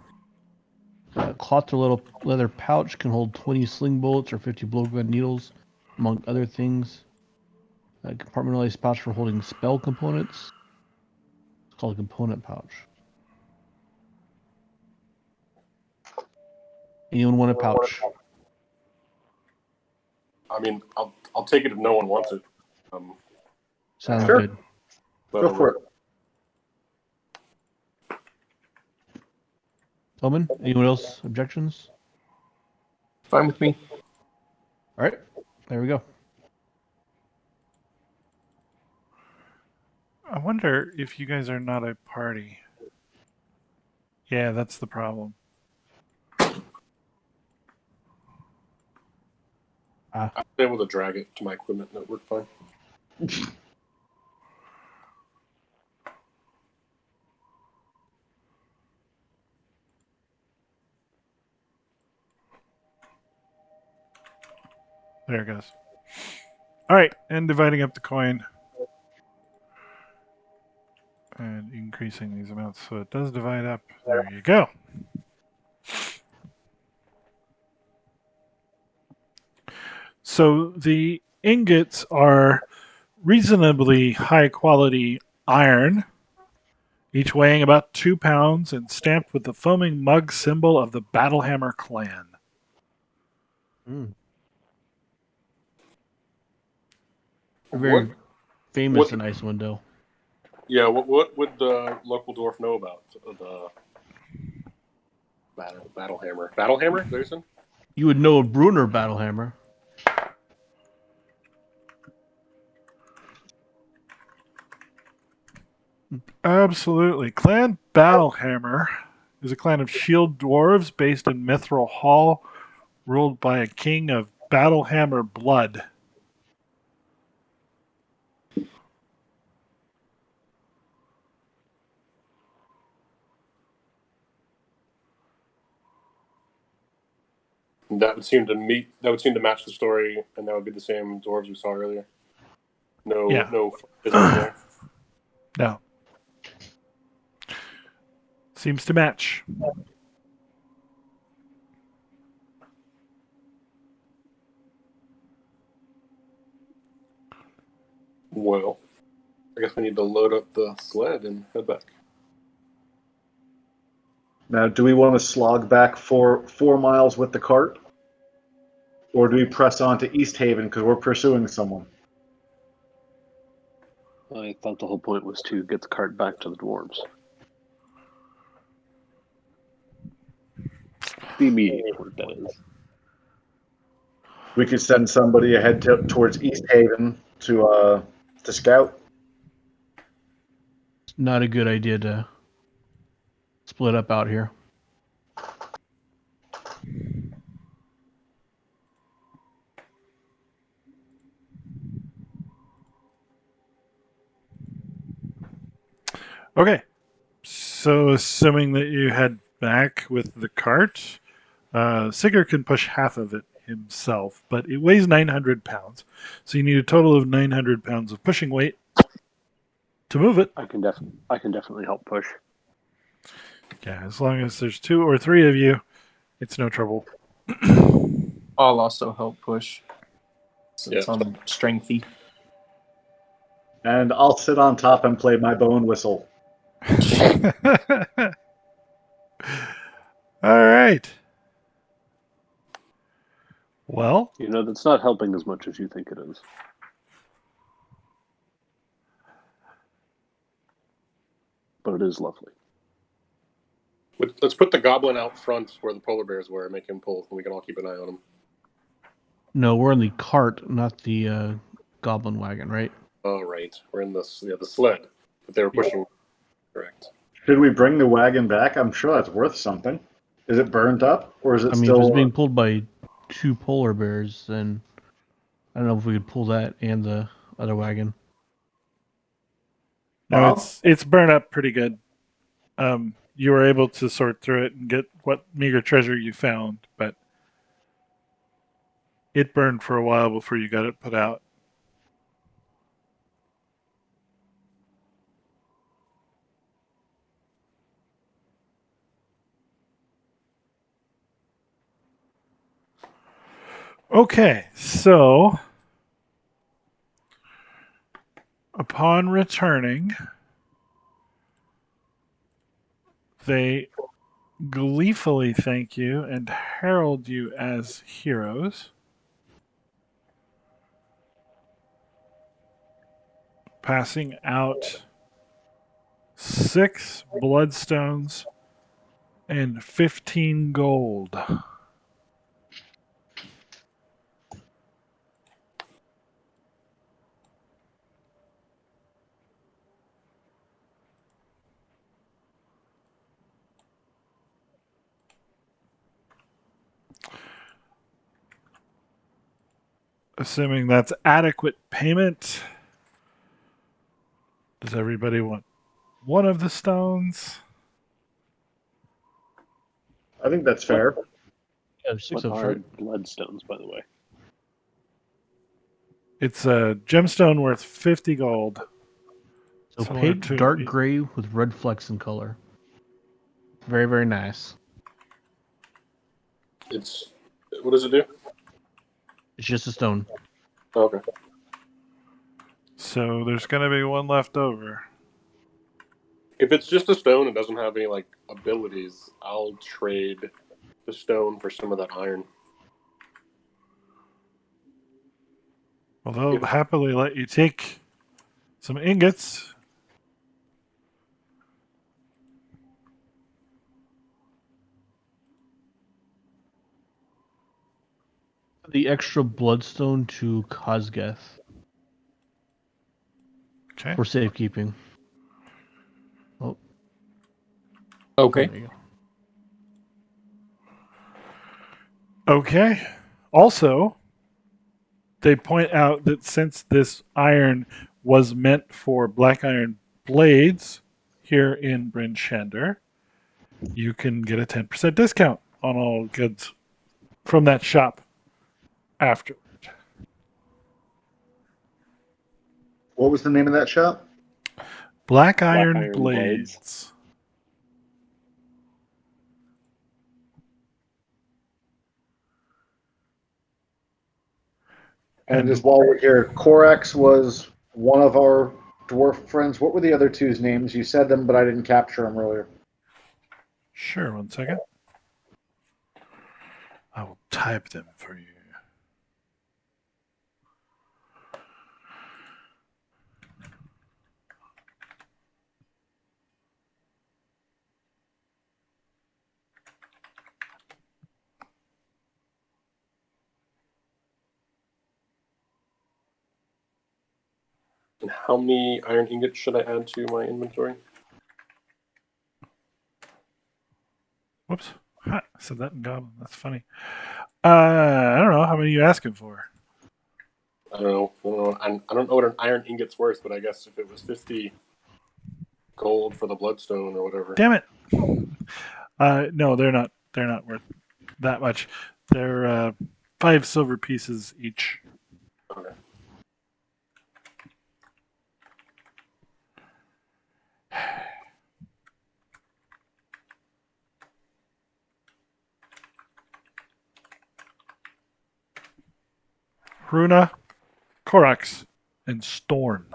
Cloth or leather pouch can hold 20 sling bullets or 50 blowgun needles, among other things. A compartmentalized pouch for holding spell components. It's called a component pouch. Anyone want a pouch? I mean, I'll take it if no one wants it. Sounds Sure. good. But Go for it. Tillman, anyone else objections? Fine with me. All right, there we go. I wonder if you guys are not a party. Yeah, that's the problem. I was able to drag it to my equipment and it worked fine. There it goes. All right, and dividing up the coin and increasing these amounts so it does divide up. There you go. So the ingots are reasonably high quality iron, each weighing about 2 pounds and stamped with the foaming mug symbol of the Battlehammer clan. Very What? famous what- in Icewind Dale. Yeah, what would the local dwarf know about the battle hammer? Battle hammer, Jason? You would know a Brunner Battlehammer. Absolutely. Clan Battlehammer is a clan of shield dwarves based in Mithril Hall, ruled by a king of Battlehammer blood. That would seem to match the story, and that would be the same dwarves we saw earlier. Yeah. No business there. No. Seems to match. Well, I guess we need to load up the sled and head back. Now, do we want to slog back 4 miles with the cart? Or do we press on to East Haven because we're pursuing someone? I thought the whole point was to get the cart back to the dwarves. The immediate point, that is. We could send somebody ahead towards East Haven to scout. It's not a good idea to split up out here. Okay. So, assuming that you head back with the cart, Sigurd can push half of it himself, but it weighs 900 pounds. So, you need a total of 900 pounds of pushing weight to move it. I can definitely help push. Yeah, as long as there's 2 or 3 of you, it's no trouble. I'll also help push since Yeah. I'm strengthy. And I'll sit on top and play my bone whistle. All right. Well, You know, that's not helping as much as you think it is. But it is lovely. Let's put the goblin out front where the polar bears were and make him pull, and we can all keep an eye on him. No, we're in the cart, not the goblin wagon, right? Oh, right. We're in the sled that they were pushing. Correct. Should we bring the wagon back? I'm sure that's worth something. Is it burnt up, or is it I mean, still? if it's being pulled by 2 polar bears, then I don't know if we could pull that and the other wagon. no, Bob? it's burnt up pretty good. You were able to sort through it and get what meager treasure you found, but it burned for a while before you got it put out. Okay, so upon returning, they gleefully thank you and herald you as heroes. Passing out 6 bloodstones and 15 gold. Assuming that's adequate payment, does everybody want one of the stones? I think that's fair. Yeah, there's 6 What of are them. bloodstones, by the way? It's a gemstone worth 50 gold. So Similar opaque, to- dark gray with red flecks in color. Very, very nice. What does it do? It's just a stone. Okay. So there's going to be one left over. If it's just a stone and doesn't have any abilities, I'll trade the stone for some of that iron. Well, they'll happily let you take some ingots. The extra bloodstone to Kozgeth Okay. for safekeeping. Oh, Okay. there you go. Okay. Also, they point out that since this iron was meant for black iron blades here in Bryn Shander, you can get a 10% discount on all goods from that shop afterward. What was the name of that shop? Black iron, Iron blades. Blades. And just while we're here, Korax was one of our dwarf friends. What were the other two's names? You said them, but I didn't capture them earlier. Sure, 1 second. I will type them for you. And how many iron ingots should I add to my inventory? Whoops. Ha, I said that in Goblin. That's funny. I don't know. How many are you asking for? I don't know. I don't know what an iron ingot's worth, but I guess if it was 50 gold for the bloodstone or whatever. Damn it. No, they're not. They're not worth that much. They're 5 silver pieces each. Okay. Runa, Korax, and Storn.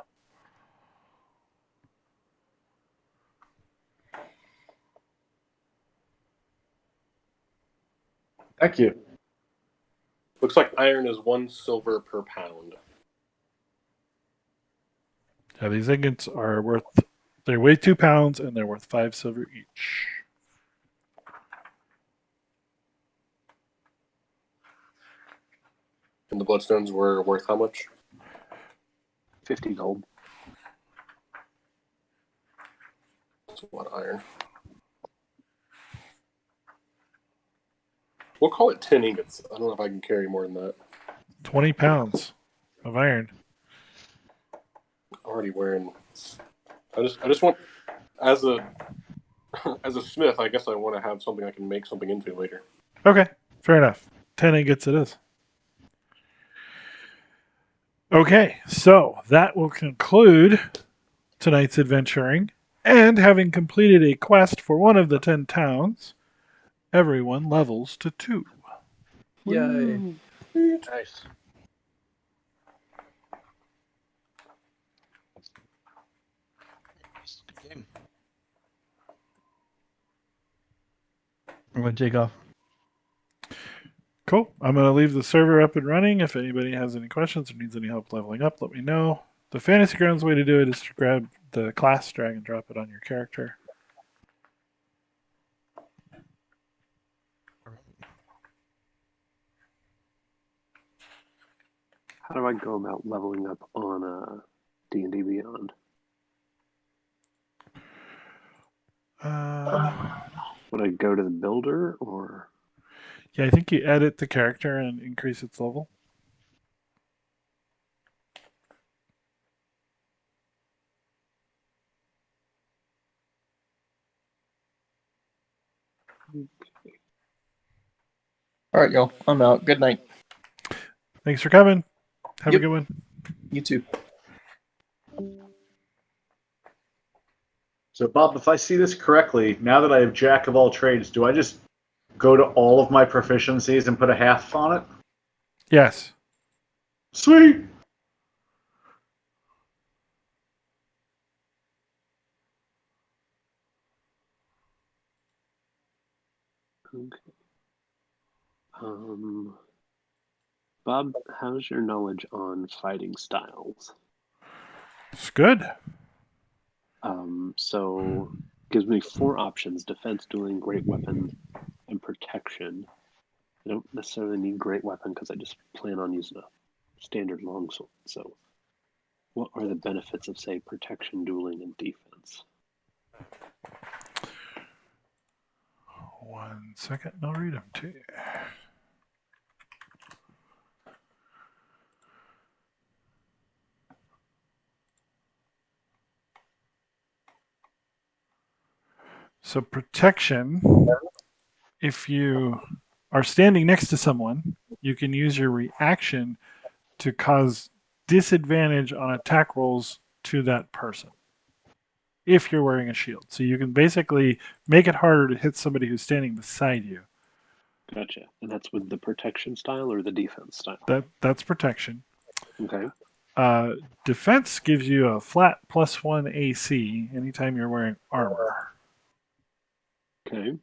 Thank you. Looks like iron is 1 silver per pound. Yeah, these ingots are worth. They weigh 2 pounds and they're worth 5 silver each. And the bloodstones were worth how much? 50 gold. That's a lot of iron. We'll call it 10 ingots. I don't know if I can carry more than that. 20 pounds of iron. Already wearing. I just want, as a as a smith, I guess I want to have something I can make something into later. Okay, fair enough. 10 ingots it is. Okay, so that will conclude tonight's adventuring. And having completed a quest for one of the 10 towns, everyone levels to 2. Yay. Nice. Good game. I'm going to take off. Cool. I'm going to leave the server up and running. If anybody has any questions or needs any help leveling up, let me know. The Fantasy Grounds way to do it is to grab the class, drag and drop it on your character. How do I go about leveling up on D&D Beyond? Would I go to the builder or? Yeah, I think you edit the character and increase its level. All right, y'all. I'm out. Good night. Thanks for coming. Have a Yep. good one. You too. So, Bob, if I see this correctly, now that I have Jack of all trades, do I just go to all of my proficiencies and put a half on it? Yes. Sweet! Okay. Bob, how's your knowledge on fighting styles? It's good. So gives me 4 options: defense, dueling, great weapon, and protection. I don't necessarily need great weapon because I just plan on using a standard longsword. So what are the benefits of, say, protection, dueling, and defense? 1 second, and I'll read them to you. So protection, if you are standing next to someone, you can use your reaction to cause disadvantage on attack rolls to that person if you're wearing a shield. So you can basically make it harder to hit somebody who's standing beside you. Gotcha. And that's with the protection style or the defense style? That's protection. Okay. Defense gives you a flat +1 AC anytime you're wearing armor. Okay.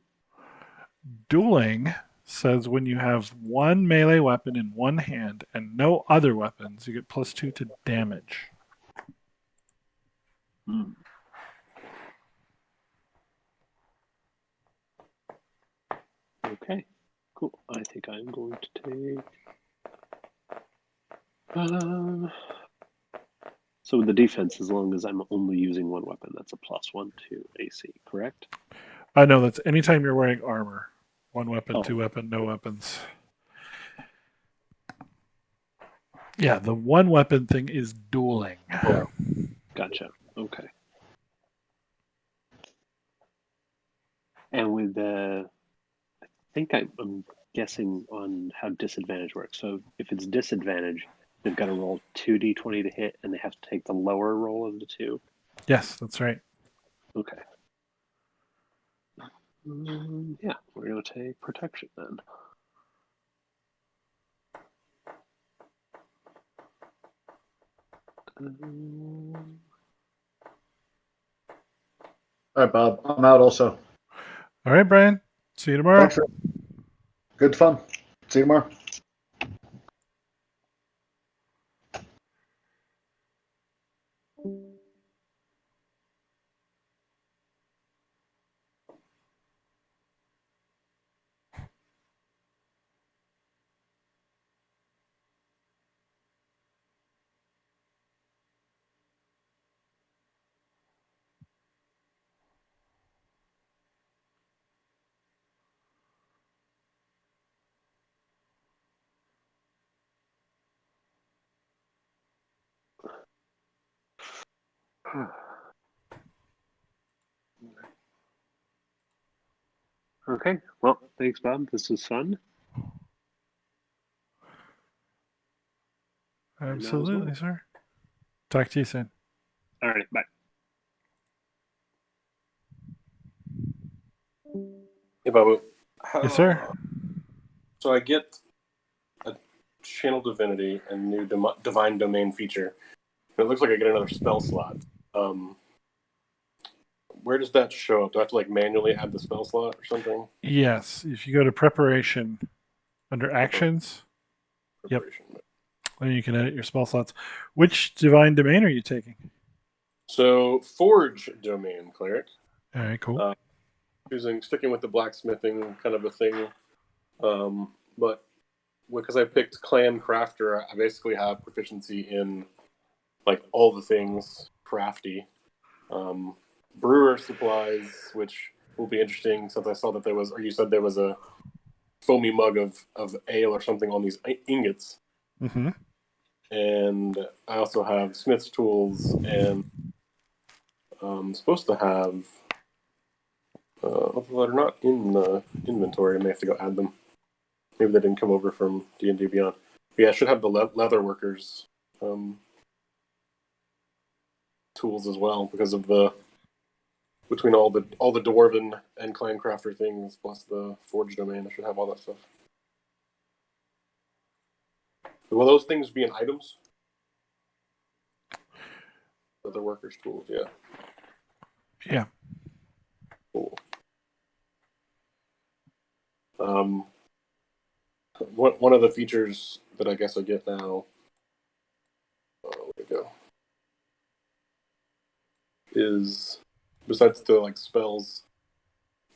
Dueling says when you have one melee weapon in one hand and no other weapons, you get +2 to damage. Hmm. Okay. Cool. I think I'm going to take. So with the defense, as long as I'm only using one weapon, that's a +1 to AC, correct? No, that's anytime you're wearing armor. One weapon, Oh. two weapon, no weapons. Yeah, the one weapon thing is dueling. Gotcha. Okay. And with the, I think I'm guessing on how disadvantage works. So if it's disadvantage, they've got to roll 2d20 to hit, and they have to take the lower roll of the two. Yes, that's right. Okay. Yeah, we're going to take protection then. All right, Bob. I'm out also. All right, Brian. See you tomorrow. Thanks. Good fun. See you tomorrow. Okay. Well, thanks, Bob. This was fun. Absolutely, sir. Talk to you soon. All right. Bye. Hey, Babu. Yes, sir. So I get a channel divinity and new divine domain feature. It looks like I get another spell slot. Where does that show up? Do I have to like manually add the spell slot or something? Yes, if you go to preparation under actions, Preparation. then you can edit your spell slots. Which divine domain are you taking? So forge domain cleric. All right, cool. Sticking with the blacksmithing kind of a thing, but because I picked clan crafter, I basically have proficiency in like all the things crafty. Brewer supplies, which will be interesting since I saw that there was, or you said there was a foamy mug of ale or something on these ingots. Mm-hmm. And I also have smith's tools, and I'm supposed to have, although they're not in the inventory, I may have to go add them. Maybe they didn't come over from D&D Beyond. But yeah, I should have the leather workers tools as well because of the between all the dwarven and clancrafter things plus the forge domain. I should have all that stuff. Will those things be in items? Leather workers tools, yeah. Yeah. Cool. One of the features that I guess I get now, where'd it go? Is besides the like spells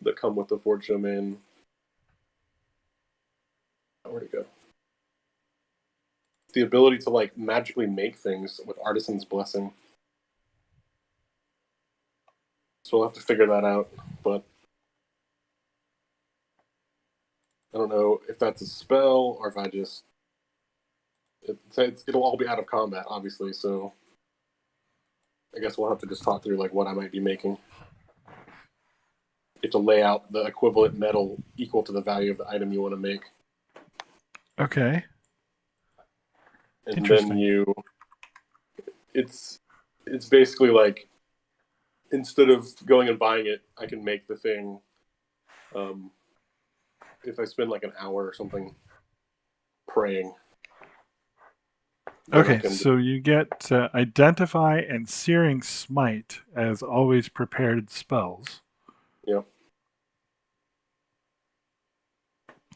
that come with the forge domain. Where'd it go? The ability to like magically make things with Artisan's Blessing. So we'll have to figure that out, but I don't know if that's a spell or if I just it'll all be out of combat, obviously. So I guess we'll have to just talk through like what I might be making. have to lay out the equivalent metal equal to the value of the item you want to make. Okay. And Interesting. then it's basically like, instead of going and buying it, I can make the thing. If I spend like an hour or something praying. then I Okay, can- so you get Identify and Searing Smite as always prepared spells. Yep.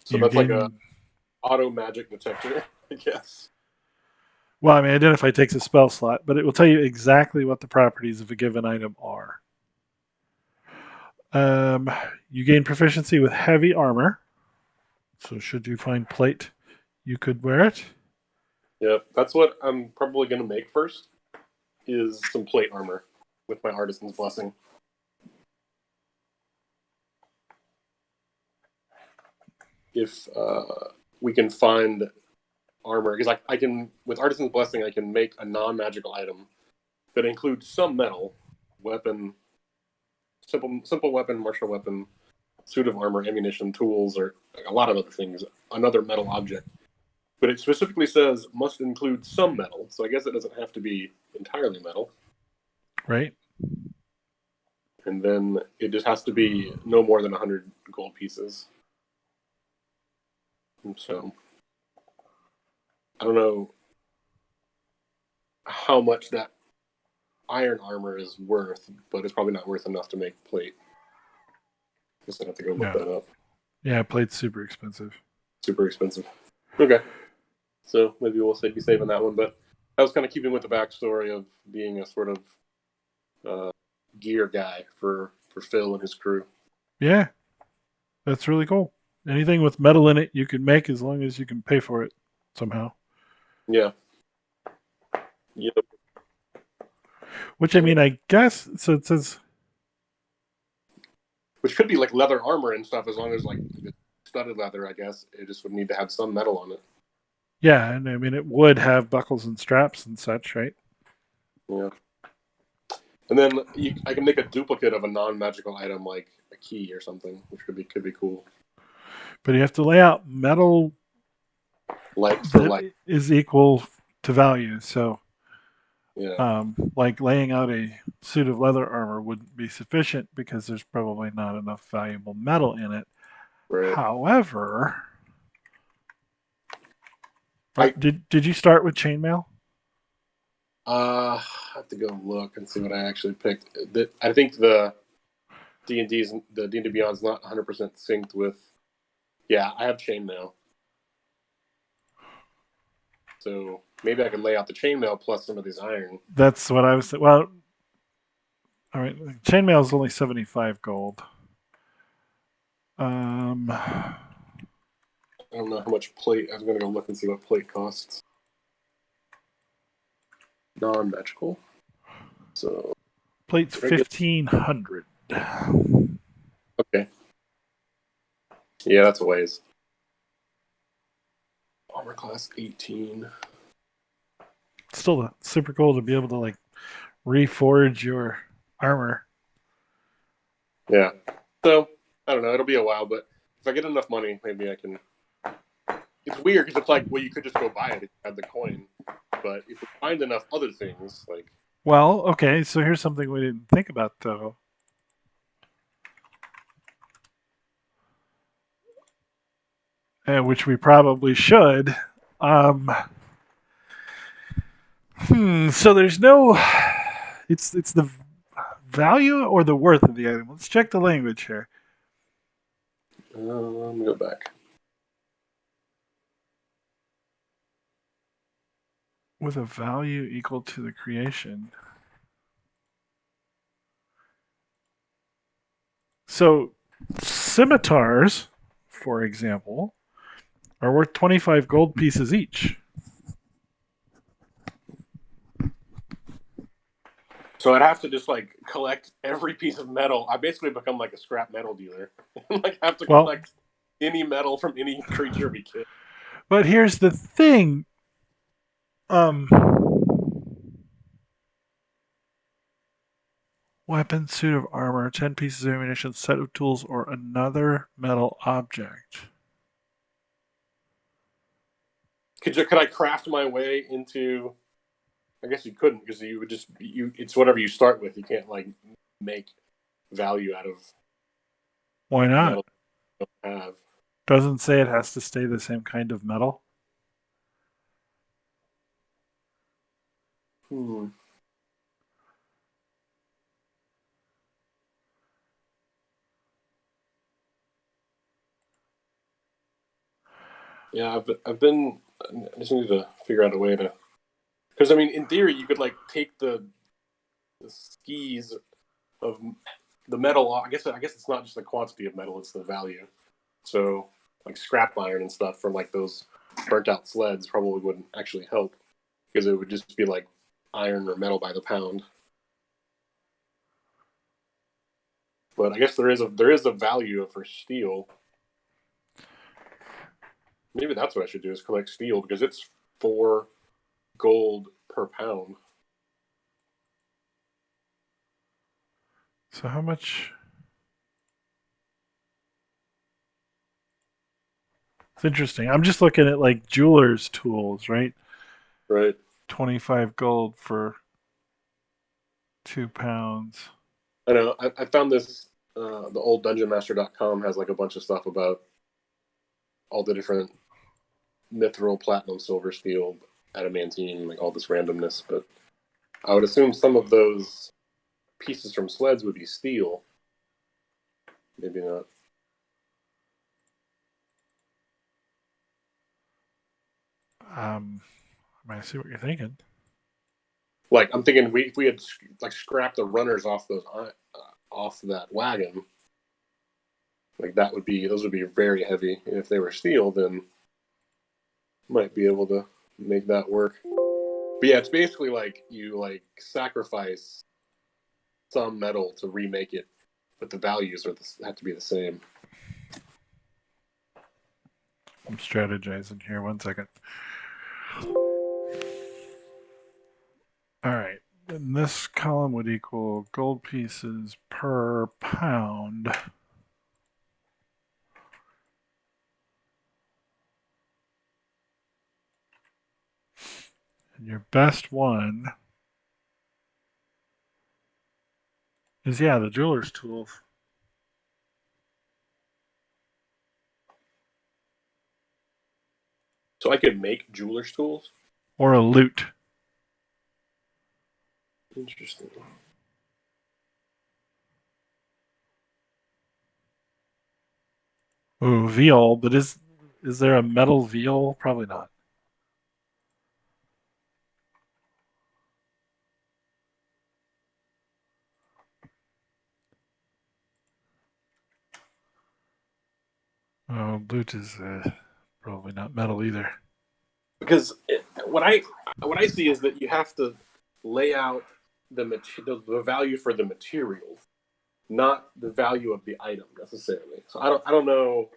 So You that's like gain- a auto magic detector, I guess. Well, I mean, Identify takes a spell slot, but it will tell you exactly what the properties of a given item are. You gain proficiency with heavy armor. So should you find plate, you could wear it. Yeah, that's what I'm probably going to make first, is some plate armor with my Artisan's Blessing. If we can find armor, because I can, with Artisan's Blessing, I can make a non-magical item that includes some metal, weapon, simple weapon, martial weapon, suit of armor, ammunition, tools, or a lot of other things, another metal object. But it specifically says must include some metal, so I guess it doesn't have to be entirely metal. Right? And then it just has to be no more than 100 gold pieces. And so, I don't know how much that iron armor is worth, but it's probably not worth enough to make plate. Guess I'd have to go look that up. Yeah, plate's super expensive. Super expensive. Okay. So maybe we'll be saving that one, but I was kind of keeping with the backstory of being a sort of gear guy for Phil and his crew. Yeah, that's really cool. Anything with metal in it you can make as long as you can pay for it somehow. Yeah. Yep. Which, I mean, I guess, so it says... Which could be like leather armor and stuff, as long as like studded leather, I guess. It just would need to have some metal on it. Yeah, and I mean, it would have buckles and straps and such, right? Yeah. And then I can make a duplicate of a non-magical item, like a key or something, which could be cool. But you have to lay out metal Like for that like is equal to value. So, yeah. like laying out a suit of leather armor wouldn't be sufficient because there's probably not enough valuable metal in it. Right. However, I did you start with chainmail? I have to go look and see what I actually picked. I think the D&D Beyond's not 100% synced with. Yeah, I have chainmail. So maybe I could lay out the chainmail plus some of these iron. That's what I was. Well, all right. Chainmail is only 75 gold. I don't know how much plate. I'm gonna go look and see what plate costs. Non-magical. So Plate's 1,500. Okay. Yeah, that's a ways. Armor class 18. Still super cool to be able to like reforge your armor. Yeah. So I don't know. It'll be a while, but if I get enough money, maybe I can. It's weird because it's like, well, you could just go buy it if you had the coin, but if you find enough other things, like. Well, okay. So here's something we didn't think about though. Which we probably should. So there's no. It's the value or the worth of the item. Let's check the language here. Let me go back. With a value equal to the creation. So scimitars, for example, are worth 25 gold pieces each. So I'd have to just like collect every piece of metal. I basically become like a scrap metal dealer. Like have to collect any metal from any creature we kill. But here's the thing. weapon, suit of armor, 10 pieces of ammunition, set of tools, or another metal object. Could I craft my way into? I guess you couldn't because you would just you. It's whatever you start with. You can't like make value out of Why not? metal you don't have. Doesn't say it has to stay the same kind of metal. Hmm. Yeah, I've been. I just need to figure out a way to. Because I mean, in theory, you could like take the skis of the metal. I guess it's not just the quantity of metal; it's the value. So like scrap iron and stuff from like those burnt out sleds probably wouldn't actually help because it would just be like iron or metal by the pound. But I guess there is a value for steel. Maybe that's what I should do is collect steel because it's 4 gold per pound. So how much? It's interesting. I'm just looking at like jeweler's tools, right? Right. 25 gold for 2 pounds. I know. I found this. The old dungeonmaster.com has like a bunch of stuff about all the different mithril, platinum, silver, steel, adamantine, like all this randomness. But I would assume some of those pieces from sleds would be steel. Maybe not. I see what you're thinking. Like I'm thinking, if we had like scrapped the runners off off that wagon, like those would be very heavy. And if they were steel, then might be able to make that work. But yeah, it's basically like you like sacrifice some metal to remake it, but the values have to be the same. I'm strategizing here. 1 second. All right. And this column would equal gold pieces per pound. And your best one is, yeah, the jeweler's tools. So I could make jeweler's tools. Or a loot. Interesting. Ooh, viol, but is there a metal viol? Probably not. Oh, loot is probably not metal either. Because what I see is that you have to lay out the value for the material, not the value of the item necessarily. So I don't know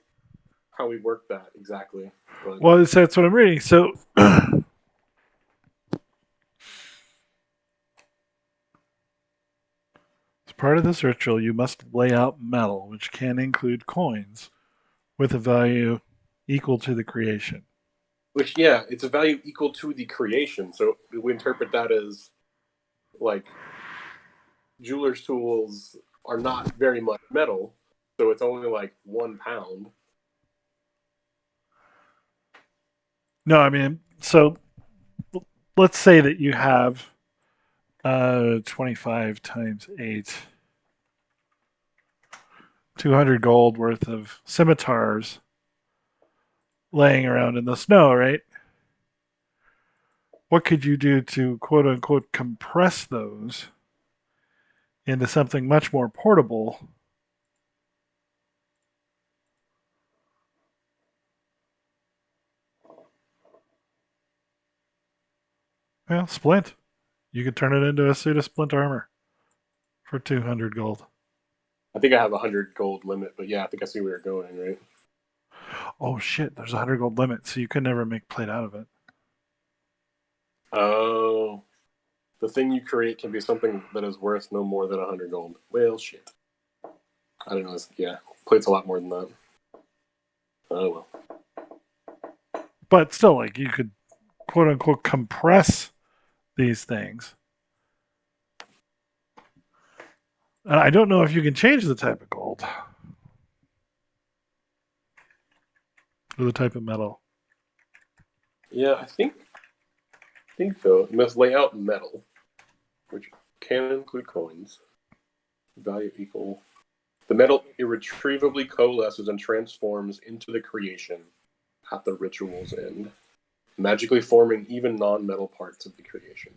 how we work that exactly. But Well, that's what I'm reading. So as part of this ritual, you must lay out metal, which can include coins, with a value equal to the creation. which yeah, it's a value equal to the creation. So we interpret that as like jeweler's tools are not very much metal, so it's only like 1 pound. No, I mean, so let's say that you have 25 times 8, 200 gold worth of scimitars laying around in the snow, right? What could you do to quote unquote compress those into something much more portable? Well, splint. You could turn it into a suit of splint armor for 200 gold. I think I have 100 gold limit, but yeah, I think I see where you're going, right? Oh shit, there's a 100 gold limit, so you could never make plate out of it. Oh, the thing you create can be something that is worth no more than 100 gold. Well, shit. I don't know. Plate's a lot more than that. Oh well. But still, like, you could quote unquote compress these things. And I don't know if you can change the type of gold or the type of metal. Yeah, I think so. You must lay out metal, which can include coins. Value equal. The metal irretrievably coalesces and transforms into the creation at the ritual's end, magically forming even non-metal parts of the creation.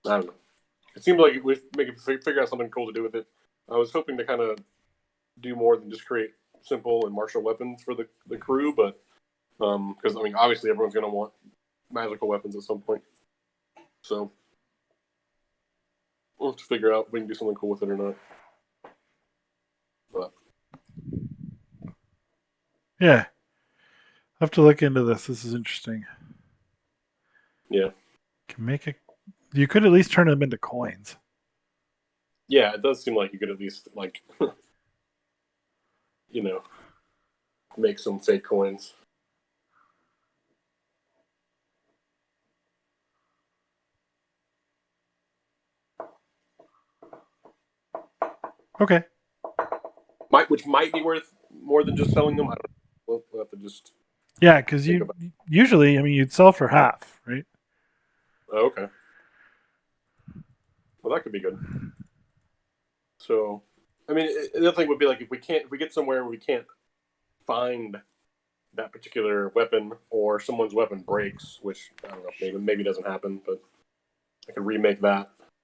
I don't know. It seemed like we figure out something cool to do with it. I was hoping to kind of do more than just create simple and martial weapons for the crew, but because I mean, obviously everyone's going to want magical weapons at some point. So we'll have to figure out if we can do something cool with it or not. But Yeah. I have to look into this. This is interesting. yeah, Can make it. You could at least turn them into coins. yeah, it does seem like you could at least make some fake coins. Okay. Which might be worth more than just selling them. I don't know. We'll have to just. Yeah, because Think you about usually, you'd sell for half, right? Oh, okay. Well, that could be good. So, I mean, the other thing would be like if we get somewhere where we can't find that particular weapon, or someone's weapon breaks, which I don't know, maybe doesn't happen, but I could remake that